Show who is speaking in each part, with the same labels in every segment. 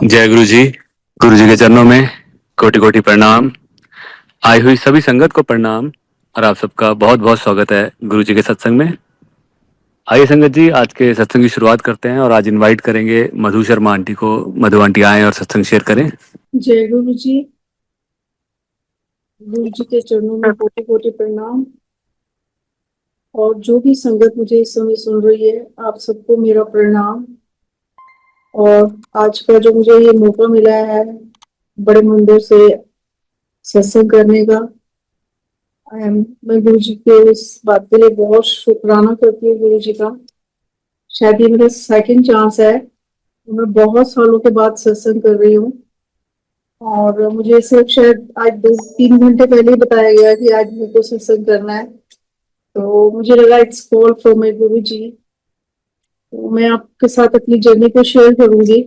Speaker 1: जय गुरु जी। गुरु जी के चरणों में कोटि कोटि प्रणाम। आई हुई सभी संगत को प्रणाम और आप सबका बहुत बहुत स्वागत है गुरु जी के सत्संग में। आइए संगत जी, आज के सत्संग की शुरुआत करते हैं और आज इनवाइट करेंगे मधु शर्मा आंटी को। मधु आंटी आएं और सत्संग शेयर करें।
Speaker 2: जय गुरु जी। गुरु जी के चरणों में कोटि कोटि प्रणाम। और जो भी संगत मुझे इस समय सुन रही है, आप सबको मेरा प्रणाम। और आज का जो मुझे ये मौका मिला है बड़े मंदिर से सत्संग करने का, मैं गुरु जी के इस बात के लिए बहुत शुक्राना करती हूँ गुरु जी का। शायद ये मेरा सेकंड चांस है। मैं बहुत सालों के बाद सत्संग कर रही हूँ और मुझे सिर्फ शायद आज 2-3 घंटे पहले ही बताया गया कि आज मेरे को सत्संग करना है। तो मुझे लगा इट्स कॉल फ्रॉम माय गुरु जी। तो मैं आपके साथ अपनी जर्नी को शेयर करूंगी।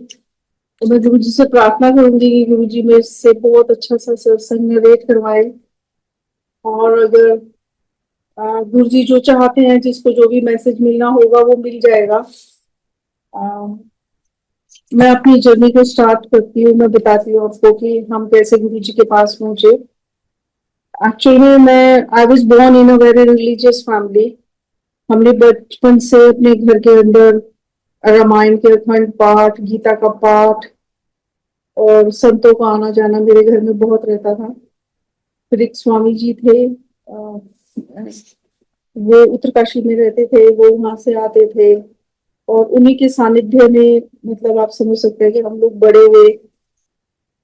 Speaker 2: तो मैं गुरु जी से प्रार्थना करूंगी कि गुरु जी मेरे से बहुत अच्छा सा सत्संग नरेट करवाए। और अगर गुरु जी जो चाहते हैं, जिसको जो भी मैसेज मिलना होगा वो मिल जाएगा। अ, मैं अपनी जर्नी को स्टार्ट करती हूँ। मैं बताती हूँ आपको कि हम कैसे गुरु जी के पास पहुंचे। एक्चुअली मैं I was born in a very religious family. हमने बचपन से अपने घर के अंदर रामायण के अखंड पाठ, गीता का पाठ और संतों का आना जाना मेरे घर में बहुत रहता था। फिर एक स्वामी जी थे, वो उत्तरकाशी में रहते थे, वो वहां से आते थे और उन्हीं के सानिध्य में मतलब आप समझ सकते हैं कि हम लोग बड़े हुए।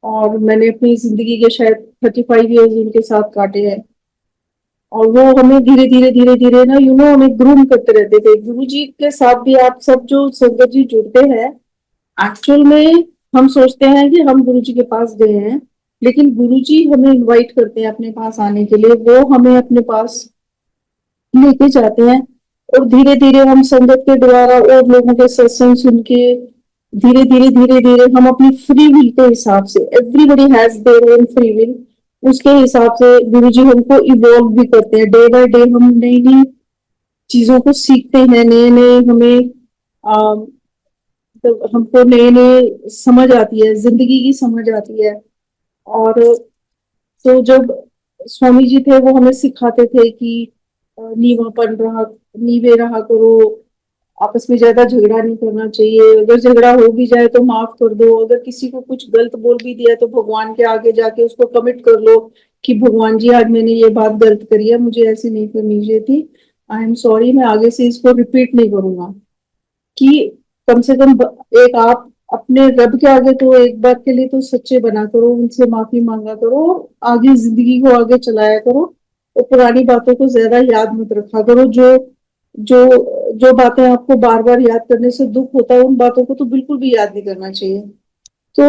Speaker 2: और मैंने अपनी जिंदगी के शायद 35 ईयर्स उनके साथ काटे हैं। और वो हमें धीरे धीरे धीरे धीरे ना हमें ग्रूम करते रहते थे। गुरु जी के साथ भी आप सब जो संगत जी जुड़ते हैं, एक्चुअल में हम सोचते हैं कि हम गुरु जी के पास गए हैं, लेकिन गुरु जी हमें इनवाइट करते हैं अपने पास आने के लिए। वो हमें अपने पास लेके जाते हैं और धीरे धीरे हम संगत के द्वारा और लोगों के सत्संग सुन के धीरे धीरे धीरे धीरे हम अपनी फ्री विल के हिसाब से, everybody has their own free will, उसके हिसाब से गुरु जी हमको इवॉल्व भी करते हैं। डे बाय डे हम नई नई चीजों को सीखते हैं, नए नए हमें तो हमको नए नए समझ आती है, जिंदगी की समझ आती है। और तो जब स्वामी जी थे वो हमें सिखाते थे कि नीवापन रहा, नीवे रहा करो, आपस में ज्यादा झगड़ा नहीं करना चाहिए, अगर झगड़ा हो भी जाए तो माफ कर दो, अगर किसी को कुछ गलत बोल भी दिया तो भगवान के आगे जाके उसको कमिट कर लो कि भगवान जी आज मैंने ये बात गलत करी है, मुझे ऐसे नहीं करनी चाहिए थी, आई एम सॉरी, मैं आगे से इसको रिपीट नहीं करूंगा। कि कम से कम एक आप अपने रब के आगे तो एक बार के लिए तो सच्चे बना करो, उनसे माफी मांगा करो, आगे जिंदगी को आगे चलाया करो और पुरानी बातों को ज्यादा याद मत रखा करो। जो जो जो बातें आपको बार बार याद करने से दुख होता है, उन बातों को तो बिल्कुल भी याद नहीं करना चाहिए। तो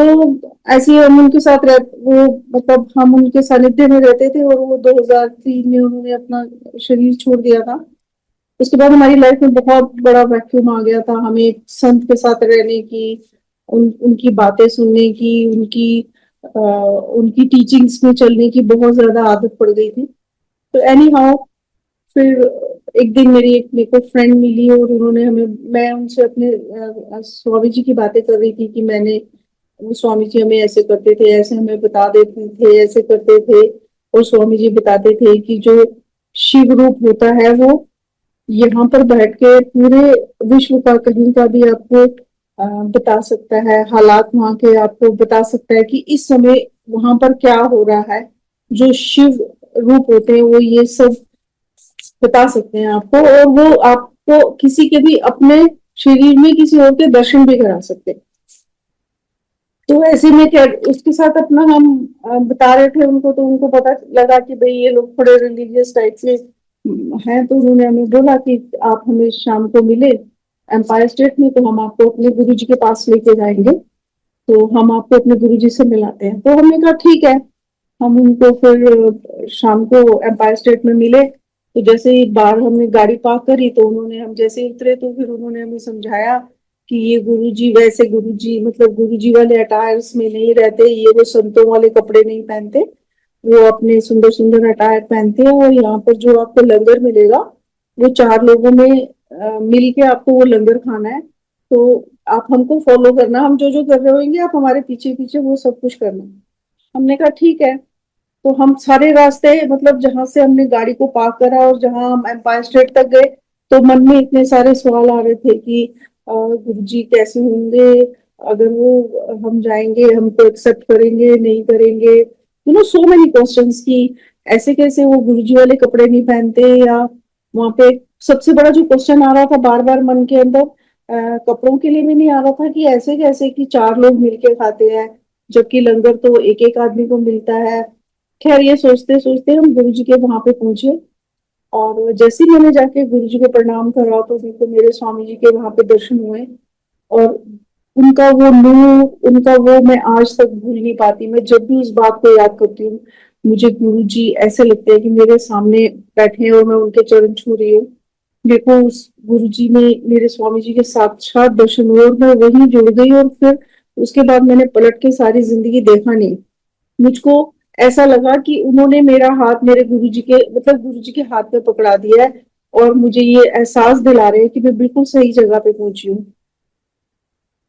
Speaker 2: ऐसे ही हम उनके साथ रह वो मतलब हम उनके सानिध्य में रहते थे और वो 2003 में उन्होंने अपना शरीर छोड़ दिया था। उसके बाद हमारी लाइफ में बहुत बड़ा वैक्यूम आ गया था। हमें एक संत के साथ रहने की, उनकी बातें सुनने की, उनकी टीचिंग्स में चलने की बहुत ज्यादा आदत पड़ गई थी। तो एनी हाउ, फिर एक दिन मेरे को फ्रेंड मिली और उन्होंने हमें, मैं उनसे अपने स्वामी जी की बातें कर रही थी कि मैंने, वो स्वामी जी हमें ऐसे करते थे, ऐसे हमें बता देते थे, ऐसे करते थे। और स्वामी जी बताते थे कि जो शिव रूप होता है वो यहाँ पर बैठ के पूरे विश्व का कहीं का भी आपको बता सकता है, हालात वहां के आपको बता सकता है कि इस समय वहां पर क्या हो रहा है। जो शिव रूप होते हैं वो ये सब बता सकते हैं आपको, और वो आपको किसी के भी अपने शरीर में किसी और के दर्शन भी करा सकते हैं। तो ऐसे में क्या उसके साथ अपना हम बता रहे थे उनको, तो उनको पता लगा कि भाई ये लोग थोड़े रिलीजियस टाइप से हैं। तो उन्होंने हमें बोला कि आप हमें शाम को मिले एम्पायर स्टेट में, तो हम आपको अपने गुरु जी के पास लेके जाएंगे, तो हम आपको अपने गुरु जी से मिलाते हैं। तो हमने कहा ठीक है। हम उनको फिर शाम को एम्पायर स्टेट में मिले। तो जैसे ही बाहर हमने गाड़ी पार्क करी तो उन्होंने, हम जैसे ही उतरे तो फिर उन्होंने हमें समझाया कि ये गुरुजी वैसे गुरुजी मतलब गुरुजी वाले अटायर्स में नहीं रहते, ये वो संतों वाले कपड़े नहीं पहनते, वो अपने सुंदर सुंदर अटायर पहनते हैं। और यहाँ पर जो आपको लंगर मिलेगा वो 4 लोगों में मिल के आपको वो लंगर खाना है। तो आप हमको फॉलो करना, हम जो जो कर रहे होंगे आप हमारे पीछे पीछे वो सब कुछ करना। हमने कहा ठीक है। तो हम सारे रास्ते, मतलब जहां से हमने गाड़ी को पार्क करा और जहां हम एम्पायर स्टेट तक गए, तो मन में इतने सारे सवाल आ रहे थे कि गुरुजी कैसे होंगे, अगर वो हम जाएंगे हमको एक्सेप्ट करेंगे नहीं करेंगे, सो मेनी क्वेश्चंस की ऐसे कैसे वो गुरुजी वाले कपड़े नहीं पहनते, या वहां पे सबसे बड़ा जो क्वेश्चन आ रहा था बार बार मन के अंदर, कपड़ों के लिए भी नहीं आ रहा था कि ऐसे कैसे कि 4 लोग मिलके खाते हैं जबकि लंगर तो एक एक आदमी को मिलता है। खैर ये सोचते सोचते हम गुरु जी के वहां पे पहुंचे, और जैसे ही मैंने जाके गुरु जी को प्रणाम करा तो मेरे को मेरे स्वामी जी के वहां पे दर्शन हुए। और उनका वो नूर, उनका वो मैं आज तक भूल नहीं पाती। मैं जब भी उस बात को याद करती हूँ मुझे गुरु जी ऐसे लगते हैं कि मेरे सामने बैठे हैं और मैं उनके चरण छू रही हूँ। देखो उस गुरु जी में मेरे स्वामी जी के साक्षात दर्शन हुए और मैं वहीं जुड़ गई, और फिर उसके बाद मैंने पलट के सारी जिंदगी देखा नहीं। मुझको ऐसा लगा कि उन्होंने मेरा हाथ मेरे गुरुजी के, मतलब गुरुजी के हाथ में पकड़ा दिया है, और मुझे ये एहसास दिला रहे हैं कि मैं बिल्कुल सही जगह पे पहुंची हूँ।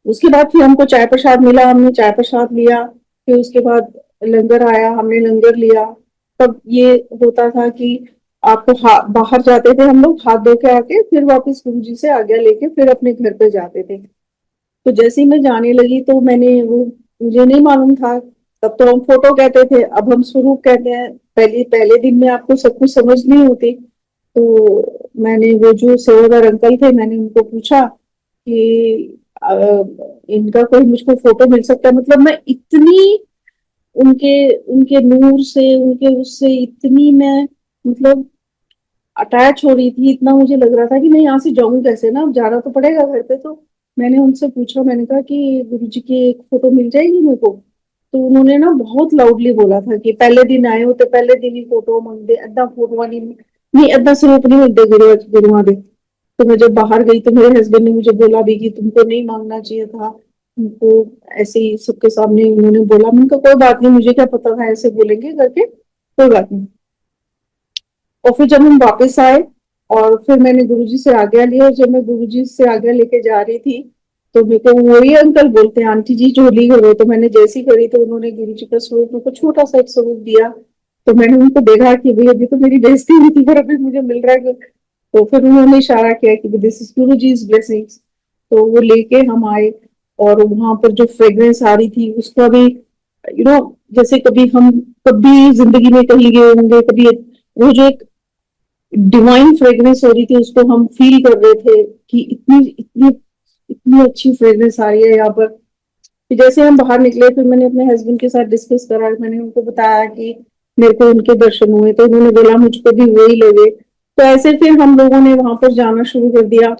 Speaker 2: उसके बाद फिर हमको चाय प्रसाद मिला, हमने चाय प्रसाद लिया। फिर उसके बाद लंगर आया, हमने लंगर लिया। तब ये होता था कि आपको बाहर जाते थे हम लोग हाथ धो के आके, फिर वापस गुरुजी से आज्ञा लेके फिर अपने घर पे जाते थे। तो जैसे ही मैं जाने लगी तो मैंने वो, मुझे नहीं मालूम था, तब तो हम फोटो कहते थे, अब हम स्वरूप कहते हैं। पहले पहले दिन में आपको सब कुछ समझ नहीं होती। तो मैंने वो जो सेवादार अंकल थे मैंने उनको पूछा कि इनका कोई मुझको फोटो मिल सकता है। मतलब मैं इतनी उनके उनके नूर से, उनके उससे इतनी मैं, मतलब अटैच हो रही थी, इतना मुझे लग रहा था कि मैं यहाँ से जाऊं कैसे, ना अब जाना तो पड़ेगा घर पे। तो मैंने उनसे पूछा, मैंने कहा कि गुरु जी की एक फोटो मिल जाएगी मेरे को। तो उन्होंने ना बहुत लाउडली बोला था कि पहले दिन आए हो तो पहले दिन ही फोटो मांगते, अद्धा फोटो नहीं, नहीं अद्धा स्वरूप नहीं मिलते गुरुआ दे। तो मैं जब बाहर गई तो मेरे हस्बैंड ने मुझे बोला भी कि तुमको नहीं मांगना चाहिए था, तुमको ऐसे ही सबके सामने उन्होंने बोला। मैंने कहा कोई बात नहीं, मुझे क्या पता था ऐसे बोलेंगे करके, कोई बात नहीं। और फिर जब हम वापस आए और फिर मैंने गुरुजी से आज्ञा ली, और जब मैं गुरुजी से आज्ञा लेके जा रही थी तो मेरे को वही अंकल बोलते हैं आंटी जी झोली करो। तो मैंने जैसी करी तो उन्होंने गुरुजी का स्वरूप मेरे को छोटा सा एक स्वरूप दिया। तो मैंने उनको देखा कि भाई अभी तो मेरी बेइज्जती हुई थी पर अभी मुझे मिल रहा है। तो फिर उन्होंने इशारा किया कि this is Guru ji blessings. तो वो लेके हम आए, और वहां पर जो फ्रेग्रेंस आ रही थी उसका भी, जैसे कभी हम कभी जिंदगी में कहीं गए होंगे कभी, वो जो एक डिवाइन फ्रेग्रेंस हो रही थी उसको हम फील कर रहे थे कि इतनी इतनी इतनी अच्छी फ्रेग्रेंस आ रही है यहाँ पर। फिर जैसे हम बाहर निकले फिर मैंने अपने हस्बैंड के साथ डिस्कस करा, मैंने उनको बताया कि मेरे को उनके दर्शन हुए, तो उन्होंने बोला मुझको भी वही लगे। तो ऐसे फिर हम लोगों ने वहां पर जाना शुरू कर दिया।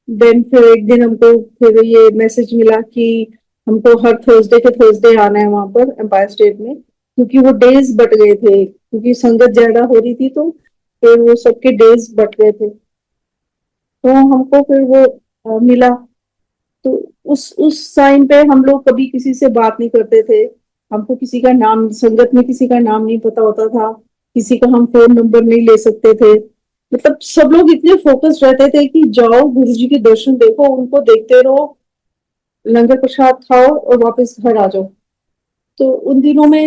Speaker 2: देन फिर एक दिन हमको फिर ये मैसेज मिला कि हमको हर थर्सडे के थर्सडे आना है वहां पर एम्पायर स्टेट में, क्योंकि वो डेज बट गए थे, क्योंकि संगत ज्यादा हो रही थी तो फिर वो सबके डेज बट गए थे। तो हमको फिर वो मिला। तो उस टाइम पे हम लोग कभी किसी से बात नहीं करते थे। हमको किसी का नाम, संगत में किसी का नाम नहीं पता होता था, किसी का हम फोन नंबर नहीं ले सकते थे। मतलब सब लोग इतने फोकस रहते थे कि जाओ गुरु जी के दर्शन देखो, उनको देखते रहो, लंगर प्रसाद खाओ और वापस घर आ जाओ। तो उन दिनों में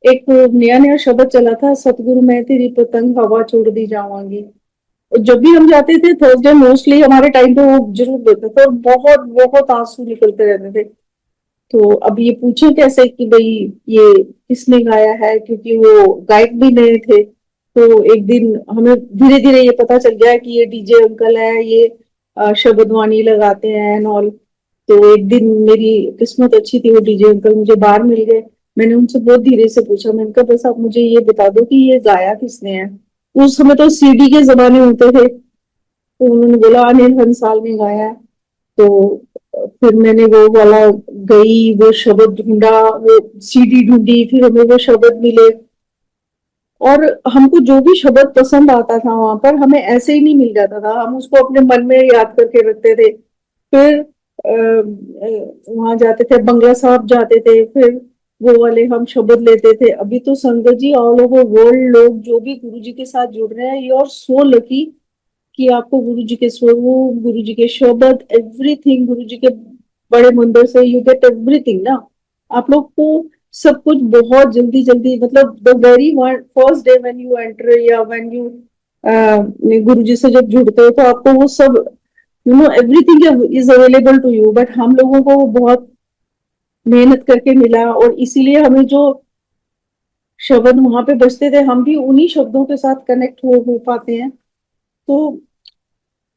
Speaker 2: एक नया नया शब्द चला था, सतगुरु मैं तेरी पतंग हवा छोड़ दी जावांगी। जब भी हम जाते थे थर्सडे मोस्टली हमारे टाइम पे वो जरूर देते थे, और बहुत बहुत आंसू निकलते रहते थे। तो अब ये पूछे कैसे कि भाई ये किसने गाया है, क्योंकि वो गायक भी नए थे। तो एक दिन हमें धीरे धीरे ये पता चल गया कि ये डीजे अंकल है, ये शबदवानी लगाते हैं एंड ऑल। तो एक दिन मेरी किस्मत अच्छी थी, वो डीजे अंकल मुझे बाहर मिल गए। मैंने उनसे बहुत धीरे से पूछा, मैंने कहा बस आप मुझे ये बता दो कि ये गाया किसने है। उस समय तो सीडी के जमाने होते थे। तो उन्होंने बोला अनिल हंसाल ने गाया है। तो फिर मैंने वो वाला गई, वो शब्द ढूंढा, वो सीडी ढूंढी, फिर हमें वो शब्द मिले। और हमको जो भी शब्द पसंद आता था वहां पर हमें ऐसे ही नहीं मिल जाता था, हम उसको अपने मन में याद करके रखते थे। फिर वहां जाते थे, बंगला साहब जाते थे, फिर वो वाले हम शब्द लेते थे। अभी तो संगत जी ऑल ओवर वर्ल्ड लोग जो भी गुरु जी के साथ जुड़ रहे हैं, यू आर सो लकी कि आपको गुरु जी के स्वरूप, गुरु जी के शब्द, एवरीथिंग, गुरु जी के बड़े मंदिर से यू गेट एवरीथिंग ना। आप लोग को सब कुछ बहुत जल्दी जल्दी, मतलब the very first day when you enter या व्हेन यू गुरु जी से जब जुड़ते हो तो आपको वो सब everything is available to you. But हम लोगों को वो बहुत मेहनत करके मिला, और इसीलिए हमें जो शब्द वहां पे बजते थे हम भी उन्हीं शब्दों के साथ कनेक्ट हो पाते हैं। तो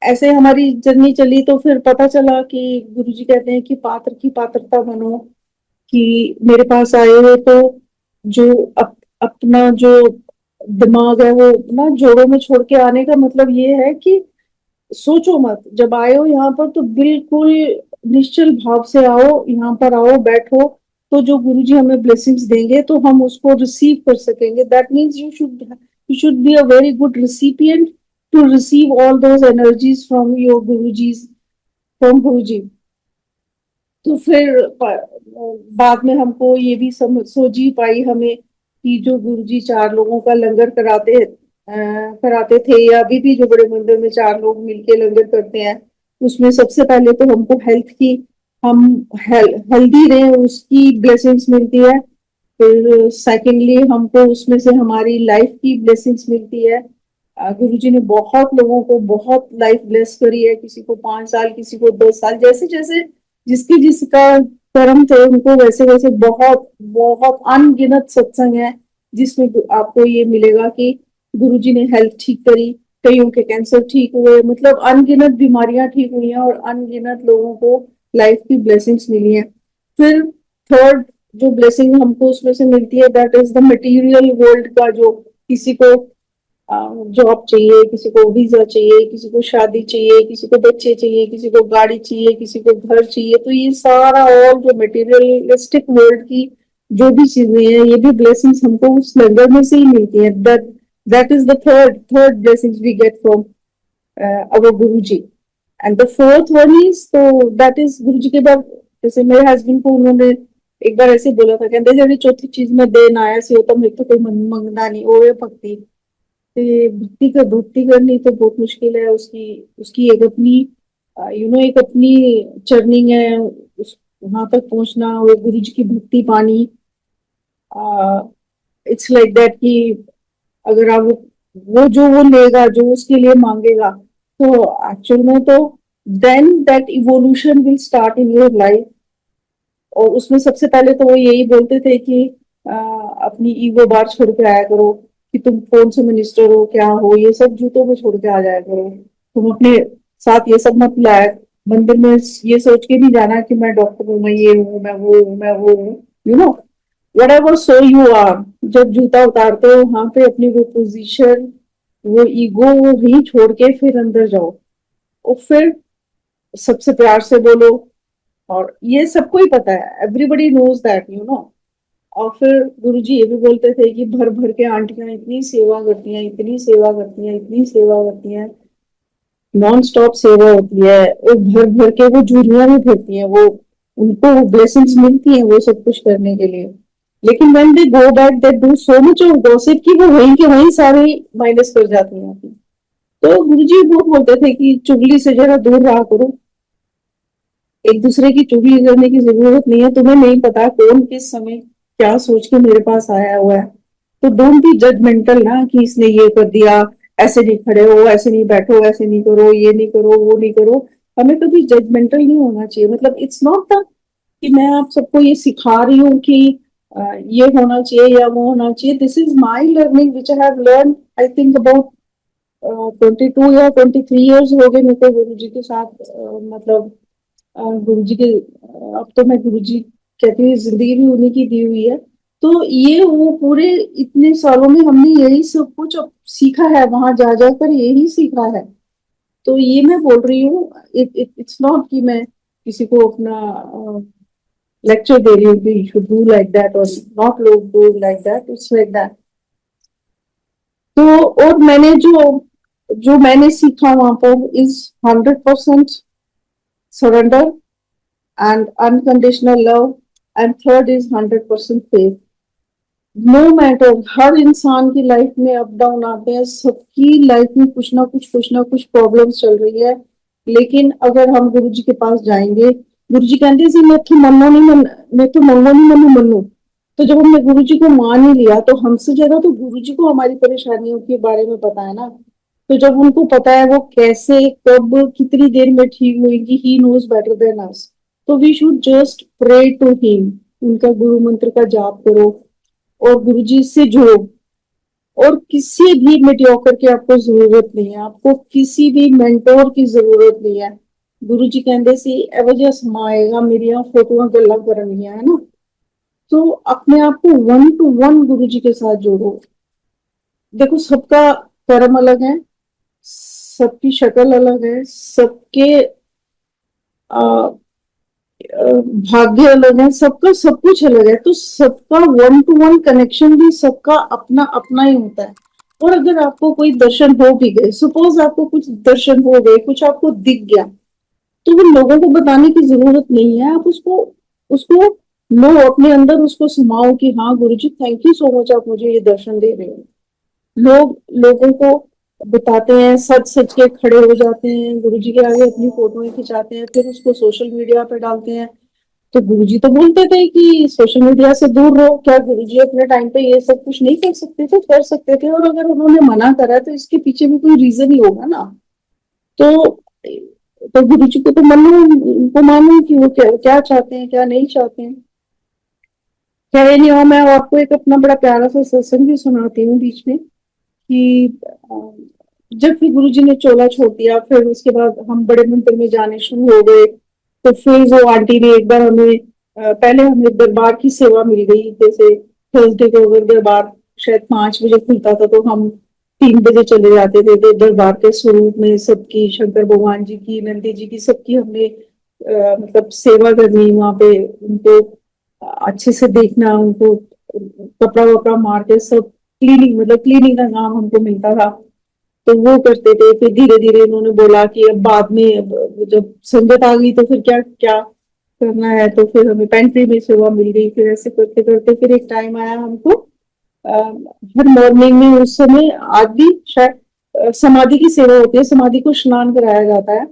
Speaker 2: ऐसे हमारी जर्नी चली, तो फिर पता चला कि गुरुजी कहते हैं कि पात्र की पात्रता बनो, कि मेरे पास आए हो तो जो अपना जो दिमाग है वो ना जोड़ों में छोड़ के आने का मतलब ये है कि सोचो मत, जब आए हो यहाँ पर तो बिल्कुल निश्चल भाव से आओ, यहाँ पर आओ, बैठो, तो जो गुरुजी हमें ब्लेसिंग्स देंगे तो हम उसको रिसीव कर सकेंगे। That means you should be a very good recipient to receive all those energies from your gurujis, from Guruji. तो फिर बाद में हमको ये भी समझ सोच ही पाई हमें कि जो गुरुजी 4 लोगों का लंगर कराते थे, या अभी भी जो बड़े मंदिर में 4 लोग मिलके लंगर करते हैं, उसमें सबसे पहले तो हमको हेल्थ की, हम हेल्दी रहे उसकी ब्लेसिंग्स मिलती है। फिर सेकेंडली हमको उसमें से हमारी लाइफ की ब्लेसिंग्स मिलती है। गुरु जी ने बहुत लोगों को बहुत लाइफ ब्लेस करी है, किसी को 5 साल, किसी को 10 साल, जैसे जैसे जिसकी जिसका कर्म थे उनको वैसे वैसे बहुत बहुत अनगिनत सत्संग है जिसमें आपको ये मिलेगा कि गुरु जी ने हेल्थ ठीक करी, कईयों के कैंसर ठीक हुए, मतलब अनगिनत बीमारियां ठीक हुई हैं और अनगिनत लोगों को लाइफ की ब्लेसिंग्स मिली है। फिर थर्ड जो ब्लेसिंग हमको उसमें से मिलती है, that is the material world का, जो किसी को जॉब चाहिए, किसी को वीजा चाहिए, किसी को शादी चाहिए, किसी को बच्चे चाहिए, किसी को गाड़ी चाहिए, किसी को घर चाहिए, तो ये सारा और जो मटेरियलिस्टिक वर्ल्ड की जो भी चीजें हैं, ये भी ब्लेसिंग्स हमको उस लंगर में से ही मिलती है। That is the third blessings we get from our Guru ji. And the fourth one is, तो दैट इज गुरु जी के बाद, जैसे मेरे हस्बैंड को उन्होंने एक बार ऐसे बोला था, कहते जब चौथी चीज में देन आया से होता मेरे तो कोई मंगना नहीं, वो है भक्ति। ते भक्ति करनी तो बहुत मुश्किल है, उसकी उसकी एक अपनी एक अपनी चर्निंग है, उस वहां तक पहुंचना, वो गुरु जी की भक्ति पानी। इट्स लाइक दैट कि अगर आप वो जो वो लेगा, जो उसके लिए मांगेगा, तो एक्चुअल में तो then that evolution will start in your life. और उसमें सबसे पहले तो वो यही बोलते थे कि अपनी ईगो बार छोड़ के आया करो, कि तुम कौन से मिनिस्टर हो, क्या हो, ये सब जूतों में छोड़ के आ जाया करो। तुम अपने साथ ये सब मत लाया मंदिर में, ये सोच के नहीं जाना कि मैं डॉक्टर हूँ, मैं ये हूँ, मैं वो हूँ, मैं वो हूँ, you know whatever so you are. जब जूता उतारते हो वहां पे अपनी वो पोजीशन, वो ईगो, वो ही छोड़ के फिर अंदर जाओ, और फिर सबसे प्यार से बोलो। और ये सबको ही पता है, एवरीबडी नोज दैट, और फिर गुरुजी ये भी बोलते थे कि भर भर के आंटियां इतनी सेवा करती हैं, इतनी सेवा करती हैं, इतनी सेवा करती हैं, नॉन स्टॉप सेवा होती है, और भर भर के वो झूलियां भी भरती हैं, वो उनको ब्लेसिंग्स मिलती हैं वो सब कुछ करने के लिए। लेकिन when they go back they do so much of gossip कि वो वहीं के वहीं सारे माइनस कर जाती हैं। तो गुरुजी बहुत बोलते थे कि चुगली से जरा दूर रहा करो, एक दूसरे की चुगली करने की जरूरत नहीं है, तुम्हें नहीं पता कौन किस समय क्या सोच के मेरे पास आया हुआ है। तो डोंट बी जजमेंटल ना कि इसने ये कर दिया, ऐसे नहीं खड़े हो, ऐसे नहीं बैठो, ऐसे नहीं करो, ये नहीं करो, वो नहीं करो। हमें कभी जजमेंटल नहीं होना चाहिए। मतलब इट्स नॉट द कि मैं आप सबको ये सिखा रही हूँ कि ये होना चाहिए या वो होना चाहिए। This is my learning which I have learn, I think about 22 या 23 ईयर्स हो गए मेरे को गुरु जी के साथ। मतलब गुरु जी के अब तो मैं गुरु जी कहती हूँ, जिंदगी भी उन्हीं की दी हुई है। तो ये वो पूरे इतने सालों में हमने यही सब कुछ अब सीखा है, वहां जा जाकर यही सीखा है। तो ये मैं बोल रही हूँ, इट्स नॉट कि मैं किसी को अपना लेक्चर दे रही हूँ कि you should do like that और नॉट लोग do like that, it's like that. तो और मैंने जो जो मैंने सीखा वहां पर इज 100% surrender and unconditional love, and third is 100% faith. No matter, हर इंसान की लाइफ में अप डाउन आते हैं, सबकी लाइफ में कुछ ना कुछ प्रॉब्लम्स चल रही है। लेकिन अगर हम गुरु जी के पास जाएंगे, गुरु जी कहते हैं मैं तो मनो नहीं मन, मैं तो मंगो नहीं मनु मनु। तो जब हमने गुरु जी को मान ही लिया तो हमसे ज्यादा तो गुरु जी को हमारी परेशानियों के बारे में पता है ना। तो जब उनको पता है वो कैसे कब कितनी देर में ठीक होगी, he knows better than us. तो we should just pray to him, उनका गुरु मंत्र का जाप करो और गुरुजी से जुड़ो। और किसी भी मीडियोकर की आपको जरूरत नहीं है, आपको किसी भी मेंटोर की जरूरत नहीं है। गुरु जी कहते सी एवं समाएगा मेरिया फोटो गल्ला करनिया है ना। तो अपने आप को वन टू वन गुरु जी के साथ जोड़ो। देखो सबका कर्म अलग है, सबकी शक्ल अलग है, सबके भाग्य अलग है, सबका सब कुछ अलग है। तो सबका वन टू वन कनेक्शन भी सबका अपना अपना ही होता है। और अगर आपको कोई दर्शन हो भी गए, सपोज आपको कुछ दर्शन हो गए, कुछ आपको दिख गया, तो वो लोगों को बताने की जरूरत नहीं है। आप उसको उसको लो अपने अंदर, उसको समाओ कि हाँ गुरु जी थैंक यू सो मच, आप मुझे ये दर्शन दे रहे हो। लोग लोगों को बताते हैं, सच सच के खड़े हो जाते हैं गुरु जी के आगे, अपनी फोटो खिंचाते हैं, फिर उसको सोशल मीडिया पे डालते हैं। तो गुरुजी तो बोलते थे कि सोशल मीडिया से दूर रहो। क्या गुरुजी अपने टाइम पे ये सब कुछ नहीं कर सकते थे? कर सकते थे। और अगर उन्होंने मना करा तो इसके पीछे भी कोई रीजन ही होगा ना। तो गुरुजी को तो मानो, उनको मानो कि वो क्या क्या चाहते हैं, क्या नहीं चाहते हैं। क्या नहीं हो, मैं आपको एक अपना बड़ा प्यारा सा सत्संग भी सुनाती हूँ बीच में कि जब फिर गुरुजी ने चोला छोड़ दिया, फिर उसके बाद हम बड़े मंदिर में जाने शुरू हो गए। तो फिर वो आंटी ने एक बार हमें पहले हमें दरबार की सेवा मिल गई। जैसे थर्सडे को अगर दरबार शायद 5 बजे खुलता था तो हम 3 बजे चले जाते थे। तो दरबार के स्वरूप में सबकी, शंकर भगवान जी की, नंदी जी की, सबकी हमने मतलब सेवा करनी वहां पे। उनको अच्छे से देखना, उनको कपड़ा वपड़ा मार के सब क्लीनिंग, मतलब क्लीनिंग का काम हमको मिलता था। तो वो करते थे। फिर धीरे धीरे उन्होंने बोला कि अब बाद में, अब जब संगत आ गई तो फिर क्या क्या करना है, तो फिर हमें पेंट्री में सेवा मिल गई। फिर ऐसे करते करते फिर एक टाइम आया हमको हर मॉर्निंग में, उस समय आज भी शायद समाधि की सेवा होती है, समाधि को स्नान कराया जाता है।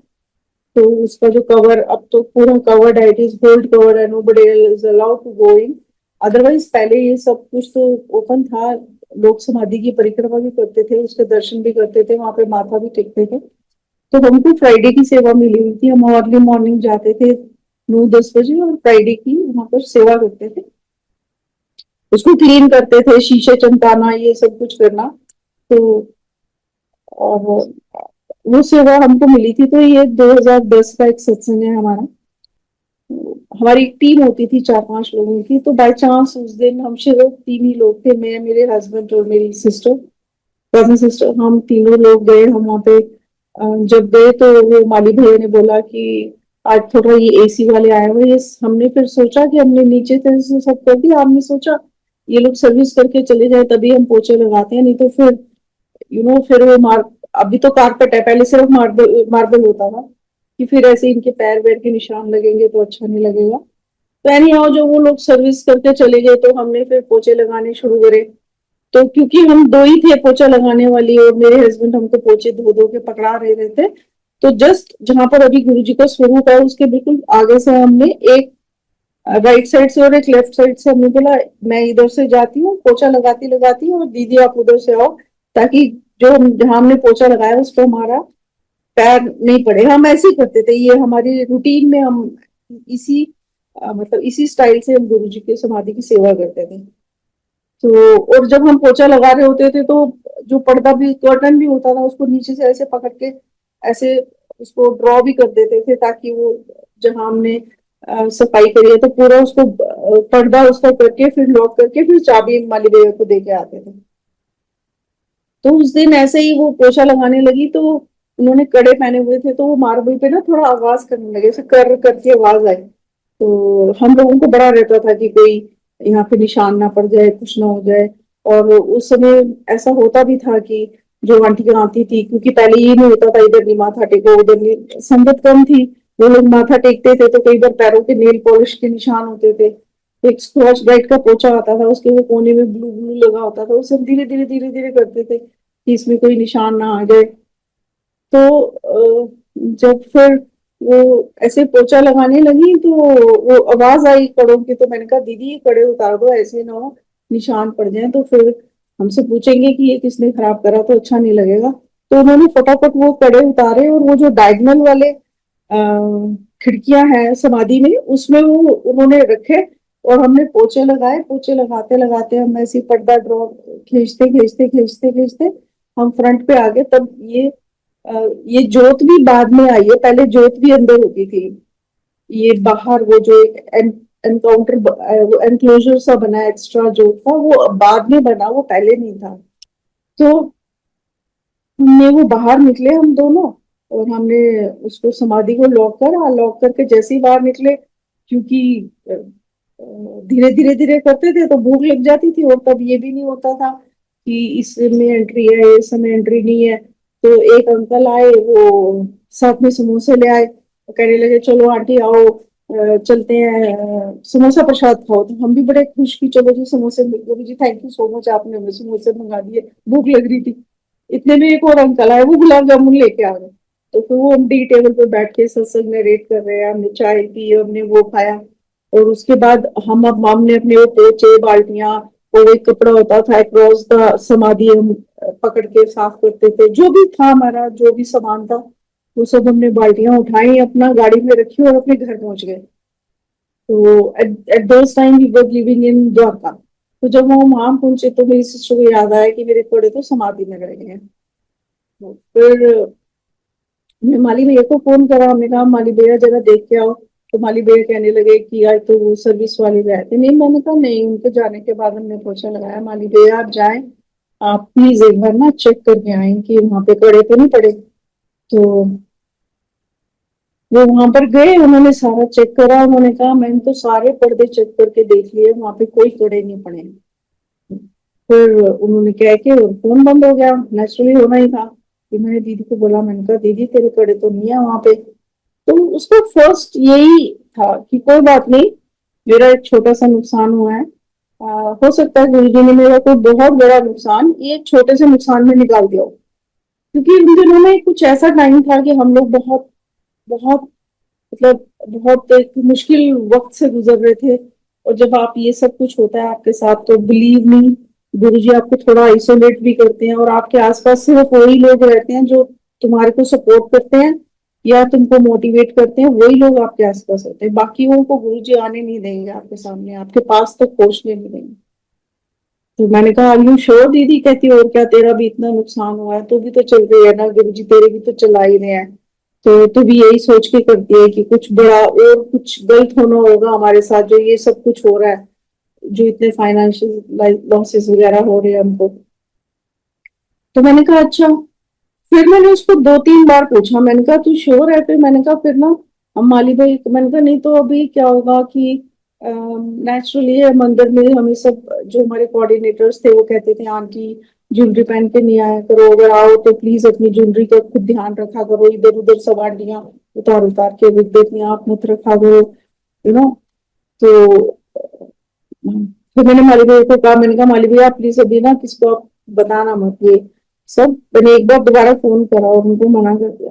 Speaker 2: तो उसका जो कवर, अब तो पूरा कवर्ड है, इट इज गोल्ड कवर है, nobody is allowed to go in. Otherwise पहले ये सब कुछ तो ओपन था। लोग समाधि की परिक्रमा भी करते थे, उसके दर्शन भी करते थे, वहां पे माथा भी टेकते थे। तो हमको फ्राइडे की सेवा मिली हुई थी, हम अर्ली मॉर्निंग जाते थे 9-10 बजे, और फ्राइडे की वहां पर सेवा करते थे। उसको क्लीन करते थे, शीशे चमकाना, ये सब कुछ करना। तो और वो सेवा हमको मिली थी। तो ये 2010 का एक सत्संग है हमारा। हमारी एक टीम होती थी 4-5 लोगों की। तो बाय चांस उस दिन हम सिर्फ 3 ही लोग थे, मैं, मेरे हस्बैंड और मेरी सिस्टर, कजन सिस्टर। हम तीनों लोग गए, हम वहाँ पे जब गए तो वो माली भैया ने बोला कि आज थोड़ा ये एसी वाले आए हुए, ये हमने फिर सोचा कि हमने नीचे से सब कर दिया। हमने सोचा ये लोग सर्विस करके चले जाए तभी हम पोछे लगाते हैं, नहीं तो फिर फिर वो अभी तो कारपेट है, पहले सिर्फ मार्बल मार्बल होता था, कि फिर ऐसे इनके पैर वैर के निशान लगेंगे तो अच्छा नहीं लगेगा। तो एनी हाउ जो वो लोग सर्विस करके चले गए तो हमने फिर पोछे लगाने शुरू करे। तो क्योंकि हम दो ही थे पोछा लगाने वाली, और मेरे हस्बैंड हमको पोछे धो धो के पकड़ा रहे थे। तो जस्ट जहां पर अभी गुरु जी का स्वरूप है उसके बिल्कुल आगे से हमने एक राइट साइड से और एक लेफ्ट साइड से हमने बोला मैं इधर से जाती हूँ पोछा लगाती लगाती हूँ, और दीदी आप उधर से आओ, ताकि जो जहां हमने पोछा लगाया उस पर हमारा पैर नहीं पड़े। हम ऐसे ही करते थे, ये हमारी रूटीन में हम इसी मतलब इसी स्टाइल से हम गुरु जी के समाधि की सेवा करते थे। तो और जब हम पोछा लगा रहे होते थे तो जो पर्दा भी, कर्टन भी होता था, उसको नीचे से ऐसे पकड़ के ऐसे उसको ड्रॉ भी कर देते थे, ताकि वो जहां हमने सफाई करी है तो पूरा उसको पर्दा उसका करके फिर लॉक करके फिर चाबी माली भैया को दे के आते थे। तो उस दिन ऐसे ही वो पोछा लगाने लगी तो उन्होंने कड़े पहने हुए थे, तो वो मार्बल पे ना थोड़ा आवाज करने लगे, ऐसे कर करके आवाज आई। तो हम लोगों को बड़ा रहता था कि कोई यहाँ पे निशान ना पड़ जाए, कुछ ना हो जाए। और उस समय ऐसा होता भी था कि जो आंटियां आती थी, क्योंकि पहले ये नहीं होता था इधर नहीं माथा टेको उधर नहीं, संगत कम थी, वो लोग माथा टेकते थे तो कई बार पैरों के नेल पॉलिश के निशान होते थे। एक स्कॉच ब्राइट का पोछा आता था, उसके वो कोने में ब्लू ब्लू लगा होता था, उसे हम धीरे धीरे धीरे धीरे करते थे कि इसमें कोई निशान ना आ जाए। तो जब फिर वो ऐसे पोछा लगाने लगी तो वो आवाज आई कड़ों की, तो मैंने कहा दीदी ये कड़े उतार दो, ऐसे ना हो निशान पड़ जाए तो फिर हमसे पूछेंगे कि ये किसने खराब करा, तो अच्छा नहीं लगेगा। तो उन्होंने फटाफट वो कड़े उतारे और वो जो डायगनल वाले खिड़कियां हैं समाधि में, उसमें वो उन्होंने रखे और हमने पोछे लगाए। पोछे लगाते लगाते हम ऐसे पर्दा ड्रॉ खींचते खींचते खींचते खींचते हम फ्रंट पे आ गए। तब ये जोत भी बाद में आई है, पहले जोत भी अंदर होती थी। ये बाहर वो जो एक एनकाउंटर वो एनक्लोजर सा बना एक्स्ट्रा जोत था, वो बाद में बना, वो पहले नहीं था। तो हमने वो बाहर निकले हम दोनों, और हमने उसको समाधि को लॉक करके जैसे ही बाहर निकले, क्योंकि धीरे धीरे धीरे करते थे तो भूख लग जाती थी, और तब ये भी नहीं होता था कि इसमें एंट्री है इस समय एंट्री नहीं है। तो एक अंकल आए, वो साथ में समोसे ले आए, वो कहने लगे चलो आंटी आओ चलते हैं समोसा प्रसाद खाओ। तो हम भी बड़े खुश कि चलो जी समोसे मिल गए जी, थैंक यू सो मच, आपने हमें समोसे मंगा दिए, भूख लग रही थी। इतने में एक और अंकल आए, वो गुलाब जामुन लेके आ गए। तो फिर वो हम डी टेबल पे बैठ के सत्संग में रेट कर रहे हैं, हमने चाय पी, हमने वो खाया। और उसके बाद हमने अपने वो पोचे बाल्टियां और एक कपड़ा होता था अक्रॉस द समाधि, हम पकड़ के साफ करते थे, जो भी था हमारा जो भी सामान था वो सब हमने बाल्टियां उठाई, अपना गाड़ी में रखी और अपने घर पहुंच गए। तो at those time we were living in Dwarka. तो जब हम वहां पहुंचे तो मेरी सिस्टर को याद आया कि मेरे कपड़े तो समाधि में रह गए हैं। तो फिर हमने माली भैया को फोन करा, हमने कहा माली भैया जरा देख के आओ। तो माली भैया कहने लगे कि आज तो वो सर्विस वाले भी आए थे। नहीं, मैंने कहा नहीं, उनके जाने के बाद हमने पोछा लगाया। माली भैया आप जाएं, आप प्लीज एक बार ना चेक करके आए कि वहां पे कड़े तो नहीं पड़े। तो वो वहां पर गए, उन्होंने सारा चेक करा, उन्होंने कहा मैंने तो सारे पर्दे चेक करके देख लिए, वहां पे कोई कड़े नहीं पड़े। फिर उन्होंने कह के और फोन बंद हो गया, नेचुरली होना ही था। कि मैंने दीदी को बोला, मैंने कहा दीदी तेरे कड़े तो नहीं है वहां पे। तो उसका फर्स्ट यही था कि कोई बात नहीं, मेरा एक छोटा सा नुकसान हुआ है, हो सकता है गुरु जी ने मेरा कोई बहुत बड़ा नुकसान ये एक छोटे से नुकसान में निकाल दिया हो। क्योंकि उन दिनों में कुछ ऐसा टाइम था कि हम लोग बहुत बहुत मतलब बहुत एक मुश्किल वक्त से गुजर रहे थे। और जब आप ये सब कुछ होता है आपके साथ तो बिलीव मी, गुरुजी आपको थोड़ा आइसोलेट भी करते हैं, और आपके आसपास सिर्फ वही लोग रहते हैं जो तुम्हारे को सपोर्ट करते हैं या तुमको मोटिवेट करते हैं, वही लोग आपके आसपास होते हैं। बाकियों को गुरुजी आने नहीं देंगे आपके सामने, आपके पास तक पहुंचने नहीं देंगे। तो मैंने कहा आर यू श्योर दीदी? कहती और क्या, तेरा भी इतना नुकसान हुआ है, तू भी तो चल रही है ना, गुरुजी तेरे भी तो चला ही रहे हैं। तो तू भी यही सोच के करती है कि कुछ बड़ा और कुछ गलत होना होगा हमारे साथ, जो ये सब कुछ हो रहा है, जो इतने फाइनेंशियल लॉसेस वगैरह हो रहे हैं हमको। तो मैंने कहा अच्छा। फिर मैंने उसको दो तीन बार पूछा, मैंने कहा तू श्योर है? फिर मैंने कहा फिर ना हम माली भाई, मैंने कहा नहीं तो अभी क्या होगा कि नेचुरली है मंदिर में हमें सब जो हमारे कोऑर्डिनेटर्स थे वो कहते थे आंटी ज्वेलरी पहन के नहीं आया करो, अगर आओ तो प्लीज अपनी ज्वेलरी का खुद ध्यान रखा करो, इधर उधर सब आंटियां उतार उतार के रख देती हैं, आप मत रखा करो, यू नो। तो फिर मैंने माली भैया को कहा, मैंने कहा माली भैया प्लीज अभी ना किसको आप बताना मत ये सब। मैंने एक बार दोबारा फोन करा और उनको मना कर दिया।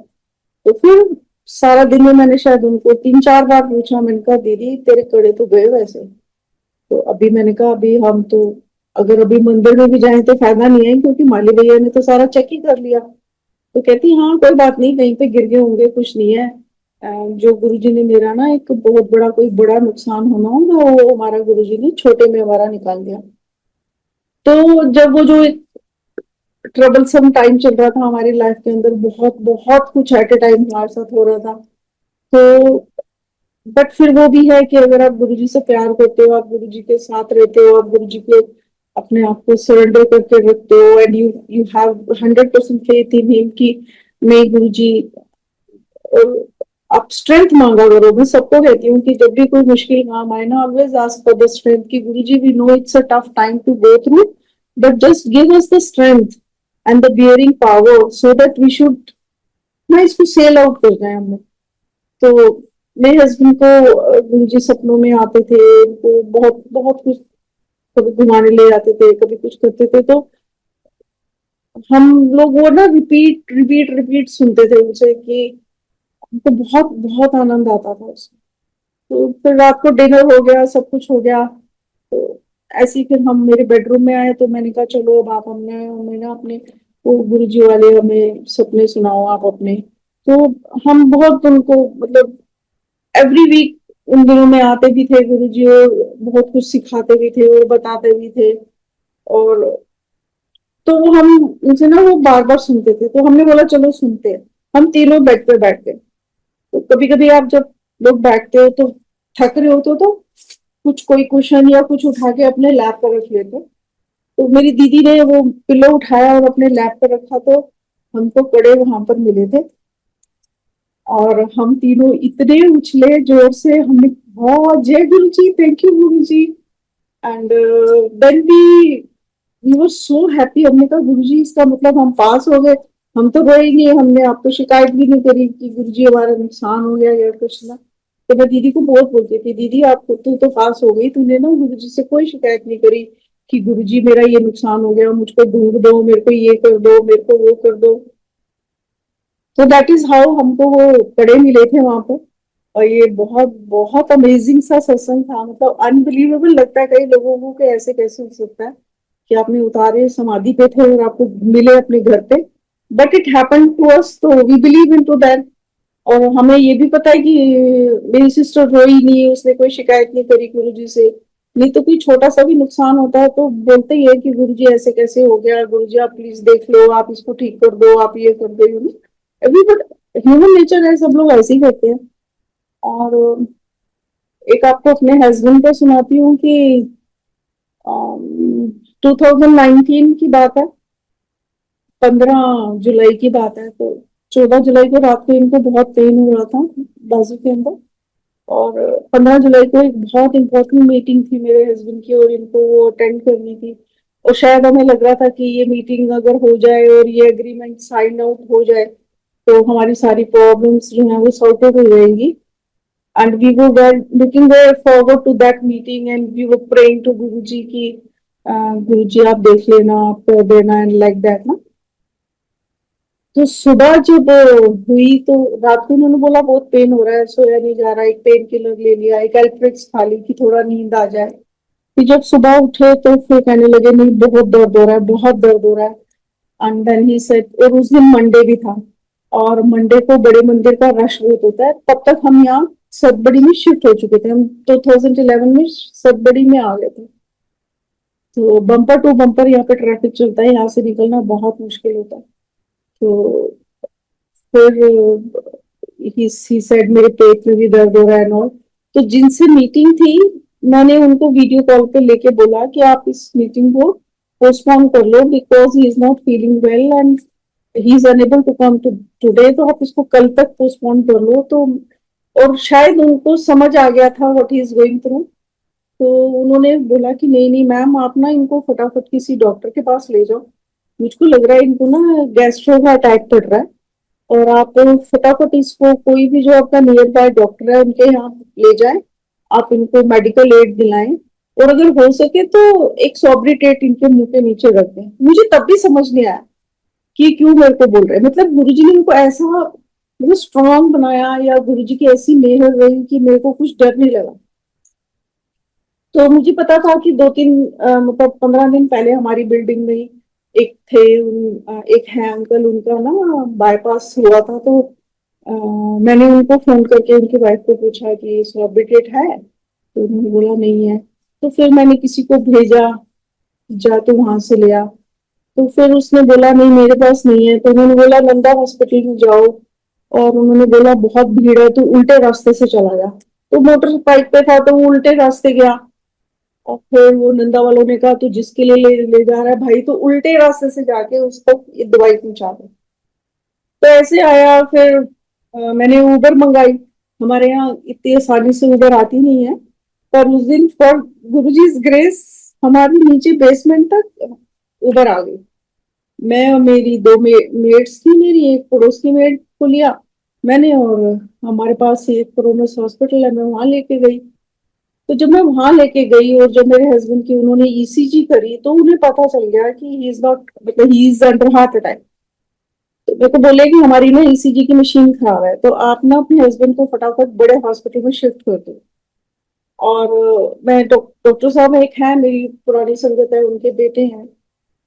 Speaker 2: तो फिर सारा दिन में मैंने शायद उनको तीन चार बार पूछा, मैंने कहा दीदी तेरे कड़े तो गए वैसे। तो अभी मैंने कहा अभी हम तो अगर अभी मंदिर में भी जाएं तो फायदा नहीं है, क्योंकि माली भैया ने तो सारा चेक ही कर लिया। तो कहती हाँ कोई बात नहीं, कहीं पे गिर गए होंगे, कुछ नहीं है। जो गुरुजी ने मेरा ना एक बहुत बड़ा कोई बड़ा नुकसान होना होगा वो हमारा गुरुजी ने छोटे में हमारा निकाल दिया। तो जब वो जो एक ट्रबलसम टाइम चल रहा था हमारी लाइफ के अंदर, बहुत बहुत कुछ एट ए टाइम हमारे साथ हो रहा था। तो बट फिर वो भी है कि अगर आप गुरुजी से प्यार करते हो, आप गुरुजी के साथ रहते हो, आप गुरुजी के अपने आप को सरेंडर करके रखते हो, and you have 100% faith in him कि नहीं गुरुजी, आप स्ट्रेंथ मांगा करो। मैं सबको कहती हूँ कि जब भी कोई मुश्किल काम आए ना, always ask for the strength कि Guruji we know it's a tough time to go through, but just give us the strength and the bearing power so that we should ना इसको सेल आउट कर जाए हम लोग। तो मेरे हस्बैंड को गुरुजी सपनों में आते थे, उनको बहुत बहुत कुछ, कभी घुमाने ले जाते थे, कभी कुछ करते थे। तो हम लोग वो ना रिपीट रिपीट रिपीट सुनते थे उनसे कि हमको बहुत बहुत आनंद आता था उसमें। तो फिर रात को डिनर हो गया, सब कुछ हो गया। तो ऐसे ही फिर हम मेरे बेडरूम में आए, तो मैंने कहा चलो अब आप हमने हमें ना अपने वो गुरुजी वाले हमें सपने सुनाओ आप अपने। तो हम बहुत उनको मतलब एवरी वीक उन दिनों में आते भी थे गुरुजी, और बहुत कुछ सिखाते भी थे और बताते भी थे। और तो हम उनसे ना वो बार बार सुनते थे, तो हमने बोला चलो सुनते हैं। हम तीनों बेड पे बैठ गए। तो कभी कभी आप जब लोग बैठते हो तो थक रहे होते हो, तो कुछ कोई क्वेश्चन या कुछ उठा के अपने लैप पर रख लेते। तो मेरी दीदी ने वो पिल्लो उठाया और अपने लैप पर रखा, तो हमको कड़े वहां पर मिले थे। और हम तीनों इतने उछले जोर से, हमने बहुत जय गुरु जी, thank you Guru ji. And then we were so happy. हमने कहा गुरु जी इसका मतलब हम पास हो गए, हम तो रोए ही नहीं, हमने आपको शिकायत भी नहीं करी कि गुरु जी हमारा नुकसान हो गया या कुछ ना। तो मैं दीदी को बहुत बोलती थी, दीदी आप तू तो पास हो गई, तूने ना गुरु जी से कोई शिकायत नहीं करी कि गुरु जी मेरा ये नुकसान हो गया, मुझको ढूंढ दो, मेरे को ये कर दो, मेरे को वो कर दो। तो दैट इज हाउ हमको वो कड़े मिले थे वहां पर। और ये बहुत बहुत अमेजिंग सा सत्संग था, मतलब अनबिलीवेबल लगता है कई लोगों को कि ऐसे कैसे हो सकता है कि आपने उतारे समाधि पे थे और आपको मिले अपने घर पे। But it happen to us, तो we believe in to that. और हमें ये भी पता है कि मेरी सिस्टर रोई नहीं, उसने कोई शिकायत नहीं करी गुरु जी से। नहीं तो कोई छोटा सा भी नुकसान होता है तो बोलते ही है कि गुरु जी ऐसे कैसे हो गया, गुरु जी आप प्लीज देख लो, आप इसको ठीक कर दो, आप ये कर दो, अभी। बट ह्यूमन नेचर है, सब लोग ऐसे ही करते हैं। और एक आपको अपने हस्बैंड का सुनाती हूँ कि 2019 की बात है, 15 जुलाई की बात है। तो 14 जुलाई को रात को इनको बहुत पेन हो रहा था बाजू के अंदर। और 15 जुलाई को एक बहुत इंपॉर्टेंट मीटिंग थी मेरे हस्बैंड की, और इनको वो अटेंड करनी थी। और शायद हमें लग रहा था कि ये मीटिंग अगर हो जाए और ये एग्रीमेंट साइन आउट हो जाए तो हमारी सारी प्रॉब्लम्स जो है वो सॉर्ट आउट हो जाएंगी। And we were looking very forward to that meeting, and we were praying to Guruji कि गुरुजी आप देख लेना, आप कर देना, एंड लाइक दैट ना। तो सुबह जब हुई तो रात को उन्होंने बोला बहुत पेन हो रहा है, सोया नहीं जा रहा, एक पेन किलर ले लिया, एक एल्प्रिक्स खा ली कि थोड़ा नींद आ जाए। फिर जब सुबह उठे तो फिर कहने लगे नहीं बहुत दर्द हो रहा है, बहुत दर्द हो रहा है। एंड देन ही सेड, और उस दिन मंडे भी था, और मंडे को बड़े मंदिर का रश बहुत होता है। तब तक हम यहाँ सतबड़ी में शिफ्ट हो चुके थे, हम 2011 में सतबड़ी में आ गए थे। तो बम्पर टू बम्पर यहाँ पे ट्रैफिक चलता है, यहाँ से निकलना बहुत मुश्किल होता है। तो फिर ही सेड मेरे पेट में भी दर्द हो रहा है और तो जिनसे मीटिंग थी मैंने उनको वीडियो कॉल पे लेके बोला कि आप इस मीटिंग को पोस्टपोन कर लो, because he is not feeling well and he is unable to come today, तो आप इसको कल तक पोस्टपोन कर लो। तो और शायद उनको समझ आ गया था what he is going through. तो उन्होंने बोला कि नहीं नहीं मैम, आप ना इनको फटाफट किसी डॉक्टर के पास ले जाओ, मुझको लग रहा है इनको ना गैस्ट्रो का अटैक पड़ रहा है, और आप फटाफट इसको कोई भी जो आपका नियर बाय डॉक्टर है उनके यहाँ ले जाएं, आप इनको मेडिकल एड दिलाएं, और अगर हो सके तो एक सॉब्रिटेट इनके मुंह के नीचे रख दें। मुझे तब भी समझ नहीं आया कि क्यों मेरे को बोल रहे हैं, मतलब गुरुजी ने इनको ऐसा मतलब स्ट्रांग बनाया, या गुरुजी की ऐसी मेहर रही कि मेरे को कुछ डर नहीं लगा। तो मुझे पता था कि 2-3 मतलब 15 दिन पहले हमारी बिल्डिंग में एक थे एक है अंकल, उनका ना बाईपास हुआ था। तो मैंने उनको फोन करके उनकी वाइफ को पूछा कि सॉर्बिटेट है, तो उन्होंने बोला नहीं है। तो फिर मैंने किसी को भेजा, जा तो वहां से ले आ। तो फिर उसने बोला नहीं मेरे पास नहीं है, तो उन्होंने बोला नंदा हॉस्पिटल में जाओ, और उन्होंने बोला बहुत भीड़ है तो उल्टे रास्ते से चला जा। तो मोटर बाइक पे था तो वो उल्टे रास्ते गया, और फिर वो नंदा वालों ने कहा तो जिसके लिए ले जा रहा है भाई तो उल्टे रास्ते से जाके उसको ये दवाई पहुंचा दे। तो ऐसे आया। फिर मैंने उबर मंगाई, हमारे यहाँ इतनी आसानी से उबर आती नहीं है। पर उस दिन फॉर गुरुजी's ग्रेस हमारे नीचे बेसमेंट तक उबर आ गई। मैं और मेरी दो मेट्स थी, मेरी एक पड़ोस की मेट को लिया, मैंने और हमारे पास ही एक कोरोनस हॉस्पिटल है, मैं वहां लेके गई। तो जब मैं वहां लेके गई और जब मेरे हस्बैंड की उन्होंने ईसीजी करी तो उन्हें पता चल गया कि ही इज नॉट, मतलब he is under heart attack. तो मेरे को बोले कि हमारी ना ईसीजी की मशीन खराब है, तो आप ना अपने हस्बैंड को फटाफट बड़े हॉस्पिटल में शिफ्ट कर दो। और मैं डॉक्टर साहब एक है, मेरी पुरानी संगत है, उनके बेटे हैं,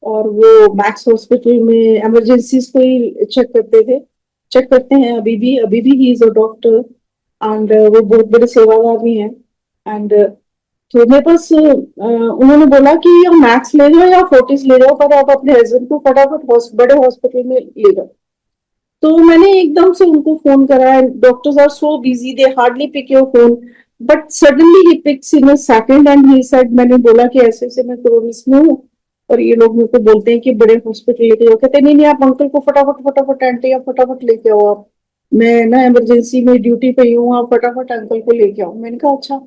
Speaker 2: और वो मैक्स हॉस्पिटल में इमरजेंसीज को ही चेक करते थे, चेक करते हैं अभी भी he is a doctor. And वो बहुत बड़े सेवादार भी हैं। एंड तो मेरे पास उन्होंने बोला कि या मैक्स ले जाओ या फोर्टिस ले जाओ, पर आप अपने हस्बैंड को फटाफट बड़े हॉस्पिटल में ले जाओ। तो मैंने एकदम से उनको फोन करा, doctors are so busy, they hardly pick your phone, but suddenly he picks in a second and he said, मैंने बोला कि ऐसे ऐसे मैं कोरोनिस में हूँ और ये लोग मेरे को बोलते हैं कि बड़े हॉस्पिटल लेके जाओ। कहते नहीं नहीं, आप अंकल को फटाफट फटाफट आंटी आप फटाफट लेके आओ, आप, मैं ना इमरजेंसी में ड्यूटी पे ही हूँ, आप फटाफट अंकल को लेके आओ। मैंने कहा अच्छा।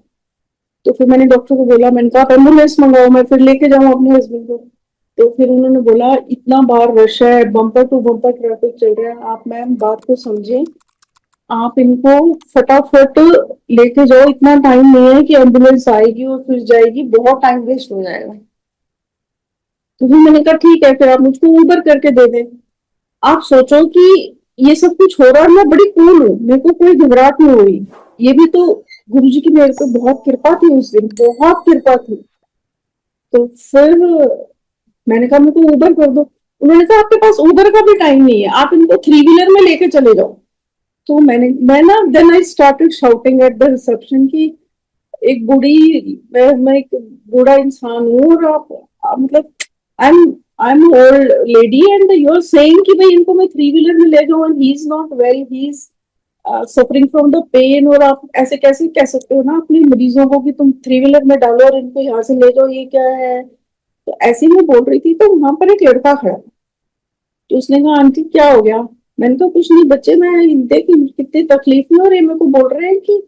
Speaker 2: तो फिर मैंने डॉक्टर को बोला, मैंने कहा आप एम्बुलेंस मंगाओ, मैं फिर लेके जाऊँ अपने हस्बैंड को। तो फिर उन्होंने बोला इतना बार रश है, बम्पर टू बम्पर ट्रैफिक चल रहा है, आप मैम बात को समझे, आप इनको फटाफट लेके जाओ, इतना टाइम नहीं है कि एम्बुलेंस आएगी और फिर जाएगी, बहुत टाइम वेस्ट हो जाएगा। तो फिर मैंने कहा ठीक है, फिर आप मुझको उबर करके दे दें। आप सोचो कि ये सब कुछ हो रहा है, मैं बड़ी कूल हूँ, मेरे को कोई घबराहट नहीं हुई। ये भी तो गुरु जी की मेरे पे बहुत कृपा थी, उस दिन बहुत कृपा थी। तो फिर मैंने कहा मेरे को उबर कर दो। उन्होंने कहा आपके पास उबर का भी टाइम नहीं है, आप इनको थ्री व्हीलर में लेके चले जाओ। तो मैं ना then I started shouting at the reception की एक बूढ़ी, मैं एक बूढ़ा इंसान हूँ और मतलब I am old lady and you are saying कि भाई इनको मैं थ्री व्हीलर में ले जाऊँ and he is not well, he is suffering from the pain, और आप ऐसे कैसे कह सकते हो ना अपने मरीजों को कि तुम थ्री व्हीलर में डालो और इनको यहाँ से ले जाओ, ये क्या है। तो ऐसे ही मैं बोल रही थी तो वहां पर एक लड़का खड़ा, तो उसने कहा आंटी क्या हो गया। मैंने कहा कुछ नहीं बच्चे, मैं देख कितनी तकलीफ में, और ये मेरे को बोल रहे हैं कि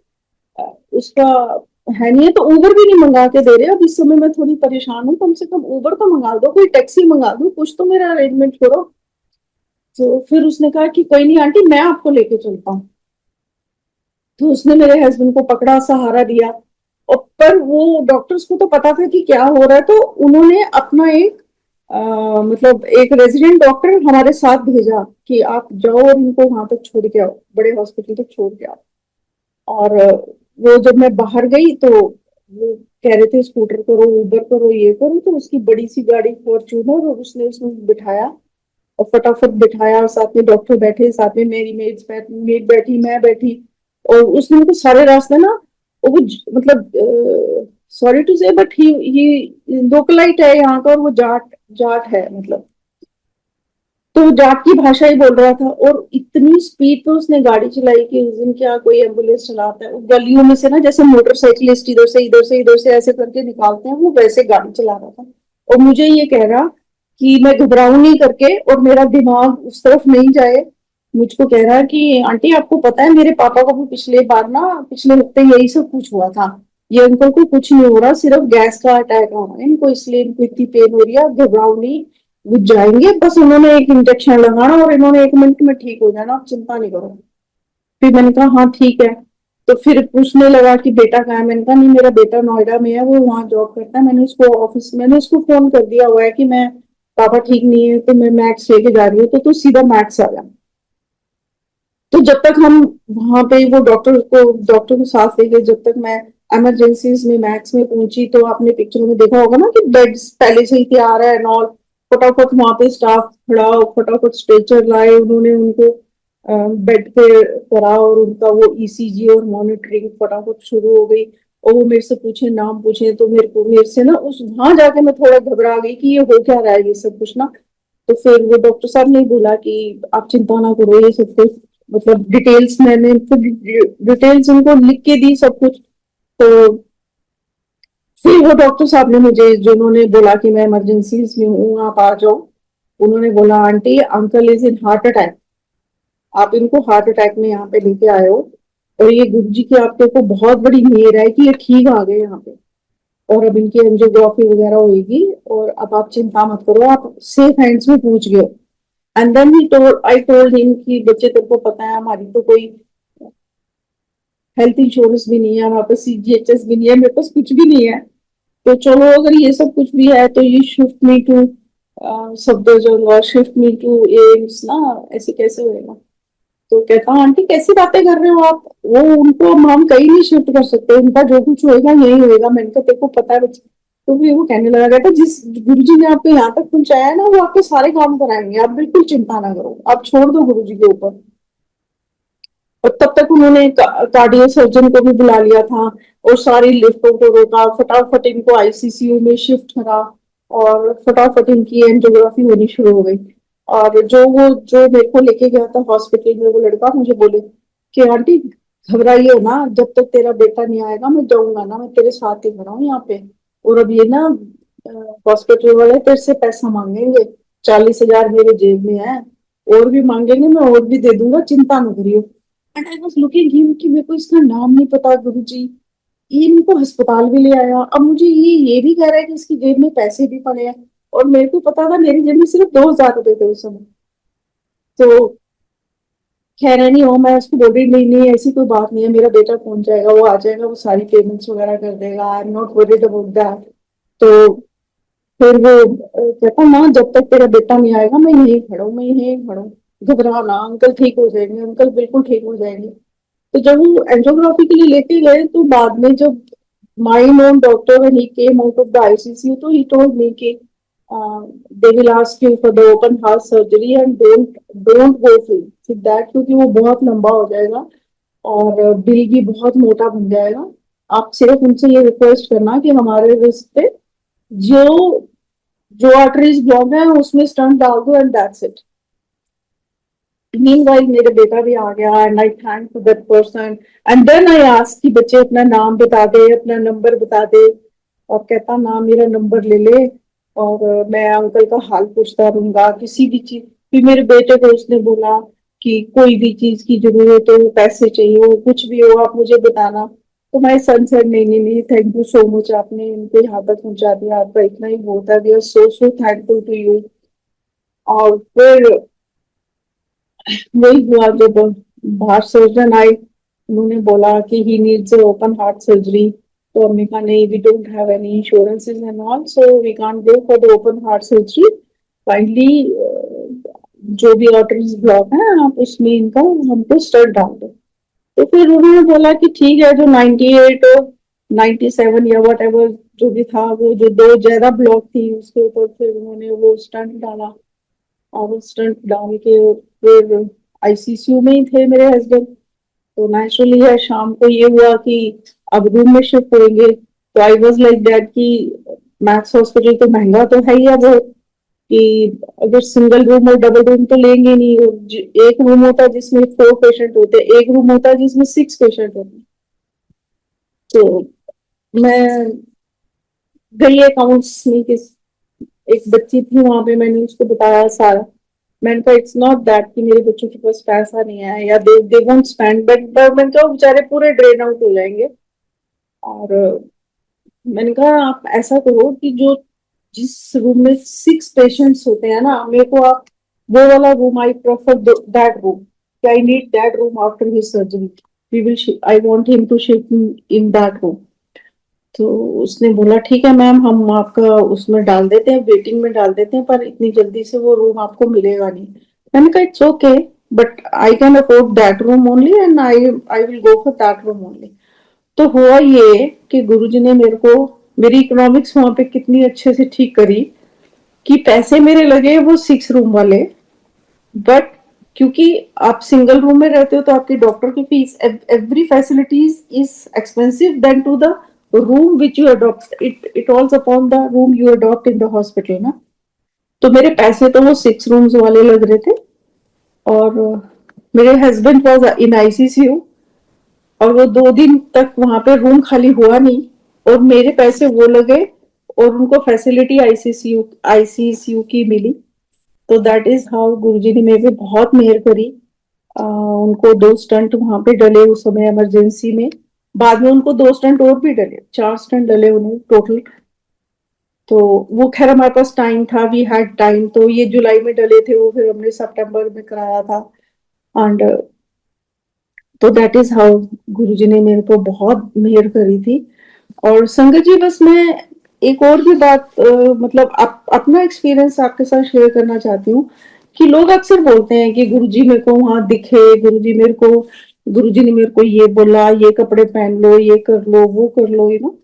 Speaker 2: अ, उसका है नहीं है, तो उबर भी नहीं मंगा के दे रहे। अब इस समय मैं थोड़ी परेशान हूँ, कम से कम उबर तो मंगा दो, कोई टैक्सी मंगा दो, कुछ तो मेरा अरेंजमेंट करो। तो फिर उसने कहा कि कोई नहीं आंटी, मैं आपको लेके चलता हूँ। तो उसने मेरे हस्बैंड को पकड़ा, सहारा दिया। और पर वो डॉक्टर्स को तो पता था कि क्या हो रहा है, तो उन्होंने अपना एक मतलब एक रेजिडेंट डॉक्टर हमारे साथ भेजा कि आप जाओ और इनको वहां तक छोड़ के आओ, बड़े हॉस्पिटल तक छोड़ के आओ। और वो जब मैं बाहर गई तो वो कह रहे थे स्कूटर करो, उबर करो, ये करो, तो उसकी बड़ी सी गाड़ी फॉर्च्यूनर, और उसने उसमें बिठाया और फटाफट बिठाया, और साथ में डॉक्टर बैठे, साथ में मेरी मेड बैठी, मैं बैठी। और उसने मुझे सारे रास्ते ना, वो मतलब सॉरी टू से बट ही लोकलाइट है यहाँ का, और वो जाट जाट है मतलब। तो वो जाट की भाषा ही बोल रहा था, और इतनी स्पीड पे उसने गाड़ी चलाई कि उस दिन क्या कोई एम्बुलेंस चलाता है, वो गलियों में से ना जैसे मोटरसाइकिलिस्ट इधर से इधर से इधर से ऐसे करके निकालते हैं, वो वैसे गाड़ी चला रहा था। और मुझे ये कह रहा कि मैं घबराऊं नहीं करके, और मेरा दिमाग उस तरफ नहीं जाए। मुझको कह रहा कि आंटी आपको पता है मेरे पापा को भी पिछले बार ना, पिछले हफ्ते यही सब कुछ हुआ था, ये अंकल को कुछ नहीं हो रहा, सिर्फ गैस का अटैक आ रहा है इनको, इसलिए इनको इतनी पेन हो रही है, घबराओ नहीं, वो जाएंगे, बस उन्होंने एक इंजेक्शन लगाना और इन्होंने एक मिनट में ठीक हो जाना, आप चिंता नहीं करो। फिर मैंने कहा हाँ ठीक है। तो फिर पूछने लगा कि बेटा कहाँ है। मैंने कहा नहीं, मेरा बेटा नोएडा में है, वो वहाँ जॉब करता है, मैंने उसको फोन कर दिया हुआ है कि मैं, पापा ठीक नहीं है तो मैं मैक्स लेके जा रही हूँ, तो तू सीधा मैक्स आ जा। तो जब तक हम वहां पे वो डॉक्टर को साथ लेके, जब तक मैं इमरजेंसी में मैक्स में पहुंची, तो आपने पिक्चर में देखा होगा ना कि बेड पहले से ही तैयार है नॉल, फटाफट वहां पे स्टाफ खड़ा, फटाफट स्ट्रेचर लाए उन्होंने, उनको बेड पे करा, और उनका वो ईसीजी और मॉनिटरिंग फटाफट शुरू हो गई। और वो मेरे से पूछे, नाम पूछे, तो मेरे से ना उस वहां जाके मैं थोड़ा घबरा गई कि ये हो क्या रहा है ये सब कुछ ना। तो फिर वो डॉक्टर साहब ने बोला कि आप चिंता ना करो, ये सब कुछ मतलब डिटेल्स, मैंने डिटेल्स उनको लिख के दी सब कुछ। तो फिर वो डॉक्टर साहब ने मुझे, जिन्होंने बोला कि मैं इमरजेंसी में हूँ आप आ जाओ, उन्होंने बोला aunty uncle is in heart attack, आप इनको हार्ट अटैक में यहाँ पे लेके आए हो, और ये गुरु जी की आपके को बहुत बड़ी मेहर है कि ये ठीक आ गए यहाँ पे, और अब इनकी एंजियोग्राफी वगैरह होगी, और अब आप चिंता मत करो, आप सेफ हैंड्स में पहुंच गए हो। And then I told him कि बच्चे तेरे को पता है हमारी तो कोई हेल्थ इंश्योरेंस भी नहीं है, हमारे पास CGHS भी नहीं है, मेरे पास कुछ भी नहीं है। तो चलो अगर ये सब कुछ भी है तो ये शिफ्ट मी टू सफदरजंग और शिफ्ट मी टू एम्स ना, ऐसे कैसे होएगा। तो कहता आंटी कैसी बातें कर रहे हो आप, वो उनको हम कहीं नहीं शिफ्ट कर सकते, उनका जो कुछ होएगा यही होएगा। मैंने कहा तेरे को पता है बच्चे। तो फिर वो कहने लगा, कहता जिस गुरुजी ने आपको यहाँ तक पहुंचाया है ना वो आपके सारे काम कराएंगे, आप बिल्कुल चिंता ना करो, आप छोड़ दो गुरुजी के ऊपर। और तब तक उन्होंने कार्डियो सर्जन को भी बुला लिया था और सारी लिफ्टों को रोका, फटाफट इनको ICCU में शिफ्ट करा और फटाफट इनकी एंजियोग्राफी होनी शुरू हो गई। और जो मेरे को लेके गया था हॉस्पिटल में वो लड़का मुझे बोले कि आंटी घबराइए ना, जब तक तेरा बेटा नहीं आएगा मैं जाऊंगा ना, मैं तेरे साथ ही खड़ा हूँ यहाँ पे। और अब ये ना हॉस्पिटल वाले तेरे से पैसा मांगेंगे, 40,000 मेरे जेब में है, और भी मांगेंगे मैं और भी दे दूंगा, चिंता न करियो। And I was looking him कि मेरे को इसका नाम नहीं पता गुरुजी, ये इनको अस्पताल भी ले आया, अब मुझे ये भी कह रहा है कि इसकी जेब में पैसे भी पड़े हैं। और मेरे को पता था मेरी जेब में सिर्फ 2,000 रुपए थे उस समय। तो खैर नहीं हो, मैं उसको बोल रही नहीं नहीं ऐसी कोई बात नहीं है, मेरा बेटा पहुंच जाएगा, वो आ जाएगा, वो सारी पेमेंट्स वगैरह कर देगा, I am not worried about that. तो फिर वो कहता ना जब तक तेरा बेटा नहीं आएगा मैं यहीं खड़ा हूँ, मैं यहीं खड़ा हूँ, घबरा ना, अंकल ठीक हो जाएंगे, अंकल बिल्कुल ठीक हो जाएंगे। तो जब वो एंजियोग्राफी के लिए लेके गए तो बाद में जब my known doctor when he came out of the ICCU तो ही टोल्ड मी कि they will ask you for the open heart surgery and don't go through that, क्योंकि वो बहुत लंबा हो जाएगा और बिल भी बहुत मोटा बन जाएगा। आप सिर्फ उनसे ये रिक्वेस्ट करना कि हमारे रिस्क पे जो जो आर्टरीज ब्लॉक है उसमें स्टंट डाल दो एंड दैट्स इट। मीनवाइल मेरे बेटा भी आ गया and I thank to that person. And then I ask कि बच्चे अपना नाम बता दे, अपना नंबर बता दे। और कहता ना मेरा नंबर ले ले और मैं अंकल का हाल पूछता रहूंगा किसी भी चीज। फिर मेरे बेटे को उसने बोला कि कोई भी चीज की जरूरत हो, पैसे चाहिए हो, कुछ भी हो आप मुझे बताना। तो माय सन सेड नहीं नहीं नहीं, थैंक यू सो मच, आपने इनको यहाँ तक पहुंचा दिया, आपका इतना ही बहुत है, we are so so thankful to you. और फिर वही हुआ जब हार्ट सर्जन आए, उन्होंने बोला कि he needs open heart surgery. तो हमने कहा नहीं, we don't have any insurances and all, so we can't go for the open heart surgery. Finally जो भी आर्टरीज ब्लॉक है आप उसमें इनका हमको स्टड डाल दो। तो फिर उन्होंने बोला कि ठीक है, जो 98 और 97 या वट एवर जो भी था, वो जो दो ज्यादा ब्लॉक थी उसके ऊपर फिर उन्होंने वो स्टंट डाला। और स्टंट डाल के फिर ICCU में ही थे मेरे हस्बैंड। तो नेचुरली है शाम को ये हुआ कि अब रूम में शिफ्ट होंगे। तो आई वाज लाइक दैट कि मैक्स हॉस्पिटल तो महंगा तो है ही अब, कि अगर सिंगल रूम और डबल रूम तो लेंगे नहीं। और एक रूम होता है जिसमें 4 पेशेंट होते हैं, एक रूम होता है जिसमें 6 पेशेंट होते हैं। तो मैं गई अकाउंट्स में किस एक बच्ची थी वहां पे, मैंने उसको बताया सारा। मैंने कहा इट्स नॉट दैट कि मेरे बच्चों के पास पैसा नहीं है या दे वोंट स्पेंड, बट मैंने कहा बेचारे पूरे ड्रेन आउट हो जाएंगे। और मैंने कहा आप ऐसा करो कि जो जिस रूम में 6 पेशेंट्स होते हैं ना, मेरे को आप वो वाला room, I prefer that room, I need that room after his surgery, we will I want him to shift in that room. तो उसने बोला ठीक है मैम, हम आपका उसमें डाल देते हैं, वेटिंग में डाल देते हैं, पर इतनी जल्दी से वो रूम आपको मिलेगा नहीं। मैंने कहा it's okay, but I can afford that room only and I will go for that room only. तो हुआ ये कि गुरुजी ने मेरे को मेरी इकोनॉमिक्स वहां पे कितनी अच्छे से ठीक करी कि पैसे मेरे लगे वो 6 रूम वाले। बट क्योंकि आप सिंगल रूम में रहते हो तो आपकी डॉक्टर की fees, every facilities is expensive then to the room which you adopt, it all's upon the room you adopt in the hospital ना। तो मेरे पैसे तो वो 6 रूम्स वाले लग रहे थे। और मेरे हस्बैंड वॉज इन ICCU और वो 2 दिन तक वहां पे रूम खाली हुआ नहीं, और मेरे पैसे वो लगे और उनको फैसिलिटी ICCU की मिली। तो दैट इज हाउ गुरुजी ने मेरे पे बहुत मेहर करी। उनको 2 स्टंट वहां पे डले उस समय इमरजेंसी में, बाद में उनको 2 स्टंट और भी डले, 4 स्टंट डले उन्हें टोटल। तो वो खैर हमारे पास टाइम था, वी हैड टाइम, तो ये जुलाई में डले थे वो, फिर हमने सितंबर में कराया था। एंड तो दैट इज हाउ गुरुजी ने मेरे को बहुत मेहर करी थी। और संगत जी, बस मैं एक और भी बात मतलब अपना एक्सपीरियंस आपके साथ शेयर करना चाहती हूँ कि लोग अक्सर बोलते हैं कि गुरुजी मेरे को वहां दिखे, गुरुजी ने मेरे को ये बोला, ये कपड़े पहन लो, ये कर लो, वो कर लो,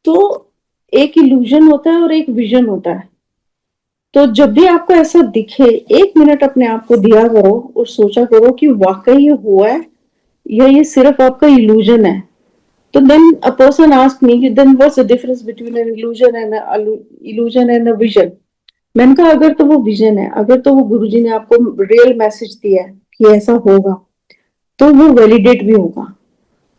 Speaker 2: तो एक इल्यूजन होता है और एक विजन होता है। तो जब भी आपको ऐसा दिखे, 1 मिनट अपने आप को दिया करो और सोचा करो कि वाकई ये हुआ है या ये सिर्फ आपका इल्यूजन है। तो then a person asked me, then what's the difference between an illusion and a vision. मैंने कहा अगर तो वो विजन है, अगर तो वो गुरुजी ने आपको रियल मैसेज दिया है कि ऐसा होगा, तो वो वैलिडेट भी होगा।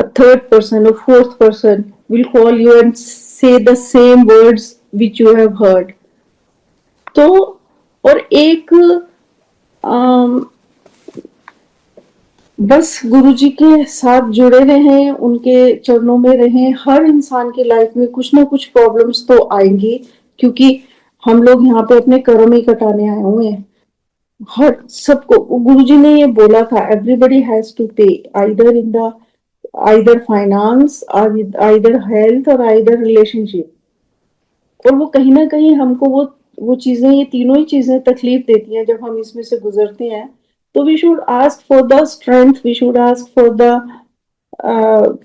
Speaker 2: A third person or fourth person will call you and say the same words which you have heard. तो और एक बस गुरुजी के साथ जुड़े रहें, उनके चरणों में रहें। हर इंसान की लाइफ में कुछ ना कुछ प्रॉब्लम्स तो आएंगी, क्योंकि हम लोग यहाँ पे अपने कर्म ही कटाने आए हुए हैं। हर सबको गुरुजी ने ये बोला था, एवरीबडी हैज टू पे, either in the either finance, either health और आइदर रिलेशनशिप। और वो कहीं ना कहीं हमको वो चीजें, ये तीनों ही चीजें तकलीफ देती हैं जब हम इसमें से गुजरते हैं। तो we should ask for the strength, we should ask for the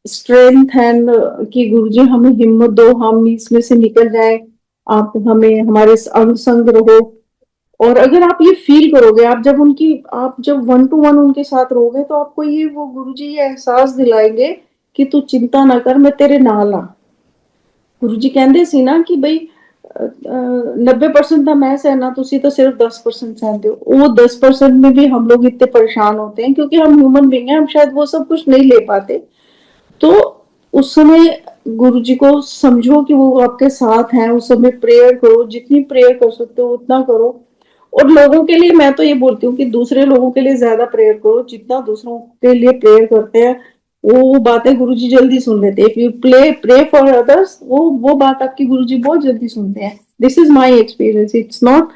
Speaker 2: strength and कि गुरुजी हमें हिम्मत दो, हम इसमें से निकल जाए, आप हमें हमारे अंग संग रहो। और अगर आप ये फील करोगे, आप जब वन टू वन उनके साथ रहोगे, तो आपको ये वो गुरुजी ये एहसास दिलाएंगे कि तू चिंता ना कर, मैं तेरे नाल हाँ। गुरु जी कहते सी ना कि बई 90% का मैं सहना, तुसी तो सिर्फ 10% सहते हो। वो 10% में भी हम लोग इतने परेशान होते हैं क्योंकि हम ह्यूमन बींग हैं, हम शायद वो सब कुछ नहीं ले पाते। तो उस समय गुरु जी को समझो कि वो आपके साथ हैं, उस समय प्रेयर करो, जितनी प्रेयर कर सकते हो उतना करो। और लोगों के लिए मैं तो ये बोलती हूँ कि दूसरे लोगों के लिए ज्यादा प्रेयर करो, जितना दूसरों के लिए प्रेयर करते हैं वो बातें गुरुजी जल्दी सुन लेते हैं। If you pray for others, वो बात आपकी गुरुजी बहुत जल्दी सुनते हैं। This is my experience, it's not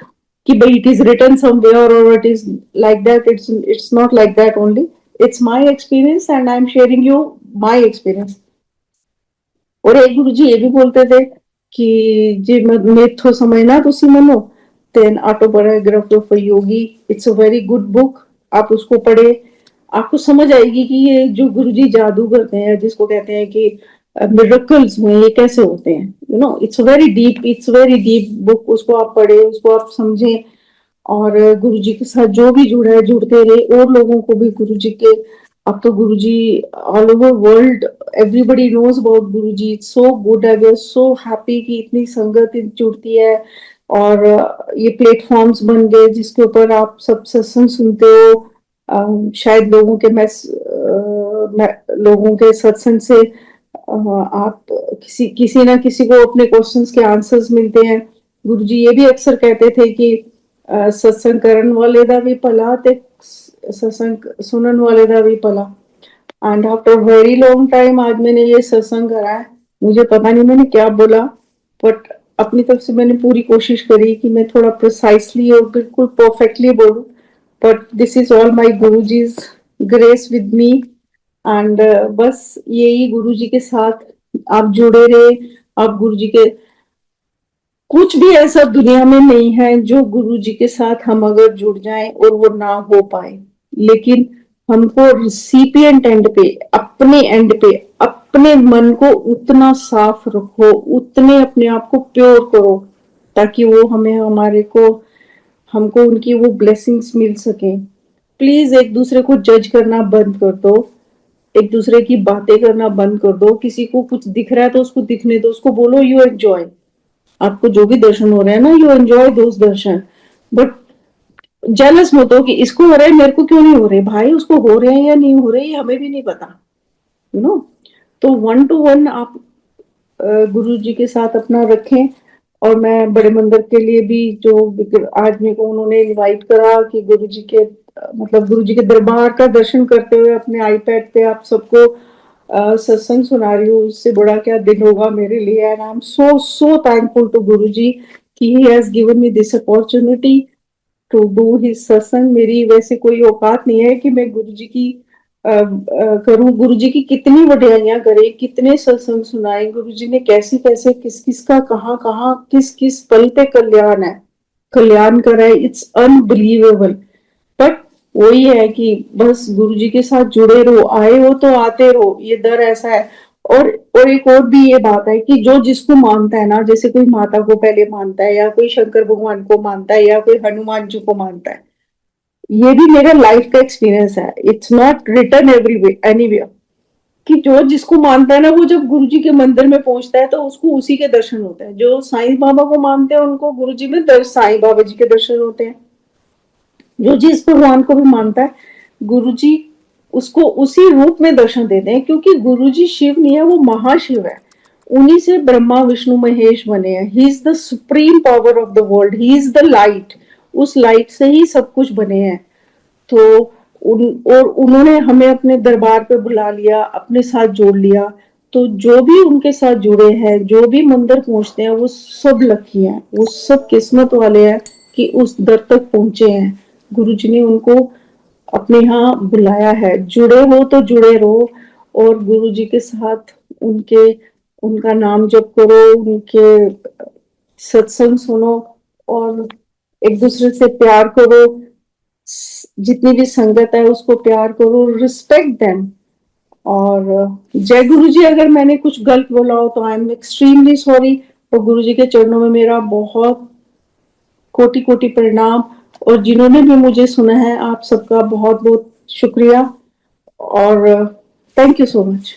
Speaker 2: कि भाई इट इज रिटन समवेयर और it is like that, it's not like that only, it's my experience and I am sharing you my experience. और एक गुरु जी ये भी बोलते थे कि जे मेथो समझना तुसी मनो, then autobiography of a yogi, it's a very good book. आप उसको पढ़े, आपको समझ आएगी कि ये जो गुरुजी जादू करते हैं, जिसको कहते हैं कि मिरेकल्स में, ये कैसे होते हैं। It's very deep book. उसको आप पढ़े, उसको आप समझें, और गुरुजी के साथ जो भी जुड़ा है जुड़ते रहे, और लोगों को भी गुरुजी के, अब तो Guruji all over world everybody knows about Guruji, it's so good. I was so happy कि इतनी संगत जुड़ती है, और ये प्लेटफॉर्म्स बन गए जिसके ऊपर आप सब सत्संग सुनते हो। शायद लोगों के सत्संग से आप किसी ना किसी को अपने क्वेश्चंस के आंसर्स मिलते हैं। गुरुजी ये भी अक्सर कहते थे कि सत्संग करन वाले दा भी भला ते सत्संग सुनन वाले दा भी भला। And after very long time आज मैंने ये सत्संग करा है। मुझे पता नहीं मैंने क्या बोला, बट अपनी तरफ से मैंने पूरी कोशिश करी कि मैं थोड़ा प्रिसाइसली और बिल्कुल परफेक्टली बोलूं। But this is all my Guruji's grace with me. And बस यही गुरुजी के साथ आप जुड़े रहे। आप गुरुजी के, कुछ भी ऐसा दुनिया में नहीं है जो गुरु जी के साथ हम अगर जुड़ जाएं और वो ना हो पाए। लेकिन हमको रिसिपिएंट एंड पे, अपने एंड पे, अपने मन को उतना साफ रखो, उतने अपने आप को प्योर करो, ताकि वो हमें हमारे को हमको उनकी वो ब्लेसिंग्स मिल सके। प्लीज एक दूसरे को जज करना बंद कर दो, एक दूसरे की बातें करना बंद कर दो। किसी को कुछ दिख रहा है तो उसको दिखने दो, उसको बोलो यू एंजॉय। आपको जो भी दर्शन हो रहे हैं ना, you enjoy those Darshan. But jealous मत हो कि इसको हो रहा है मेरे को क्यों नहीं हो रहे। भाई उसको हो रहे हैं या नहीं हो रहे, ये हमें भी नहीं पता, यू नो। तो वन टू वन आप गुरु जी के साथ अपना रखें। और मैं बड़े मंदिर के लिए भी, जो आज मेरे को उन्होंने इनवाइट करा कि गुरु जी के मतलब गुरु जी के दरबार का दर्शन करते हुए अपने आईपैड पे आप सबको सत्संग सुना रही हूँ, उससे बड़ा क्या दिन होगा मेरे लिए। And I am so thankful to Guruji कि he has given me this opportunity to do his satsang. मेरी वैसे कोई औकात नहीं है कि मैं गुरुजी की करूं। गुरुजी की कितनी वड्याइयां करे, कितने सत्संग सुनाए गुरुजी ने, कैसे कैसे किस किस का कहाँ कहाँ किस किस पल पे कल्याण करा है। It's unbelievable. बट वही है कि बस गुरुजी के साथ जुड़े रहो, आए हो तो आते रहो, ये दर ऐसा है। और एक और भी ये बात है कि जो जिसको मानता है ना, जैसे कोई माता को पहले मानता है, या कोई शंकर भगवान को मानता है, या कोई हनुमान जी को मानता है, ये भी मेरा लाइफ का एक्सपीरियंस है। इट्स नॉट रिटर्न एनीवेयर कि जो जिसको मानता है ना, वो जब गुरुजी के मंदिर में पहुंचता है तो उसको उसी के दर्शन होते हैं। जो साईं बाबा को मानते हैं उनको गुरुजी में साईं बाबा जी के दर्शन होते हैं। जो जिस भगवान को भी मानता है, गुरुजी उसको उसी रूप में दर्शन देते हैं, क्योंकि गुरुजी शिव नहीं है, वो महाशिव है। उन्हीं से ब्रह्मा विष्णु महेश बने हैं। He is the supreme power of the world, he is the light. उस लाइट से ही सब कुछ बने हैं। तो और उन्होंने हमें अपने दरबार पे बुला लिया, अपने साथ जोड़ लिया। तो जो भी उनके साथ जुड़े हैं, जो भी मंदिर पहुंचते हैं, वो सब लकी हैं, वो सब किस्मत वाले हैं कि उस दर तक पहुंचे हैं। गुरुजी ने उनको अपने यहाँ बुलाया है। जुड़े हो तो जुड़े रहो, और गुरुजी के साथ उनके उनका नाम जप करो, उनके सत्संग सुनो, और एक दूसरे से प्यार करो। जितनी भी संगत है उसको प्यार करो, रिस्पेक्ट देम। और जय गुरु जी। अगर मैंने कुछ गलत बोला हो तो आई एम एक्सट्रीमली सॉरी। और गुरु जी के चरणों में मेरा बहुत कोटि कोटि प्रणाम। और जिन्होंने भी मुझे सुना है, आप सबका बहुत बहुत शुक्रिया। और थैंक यू सो मच।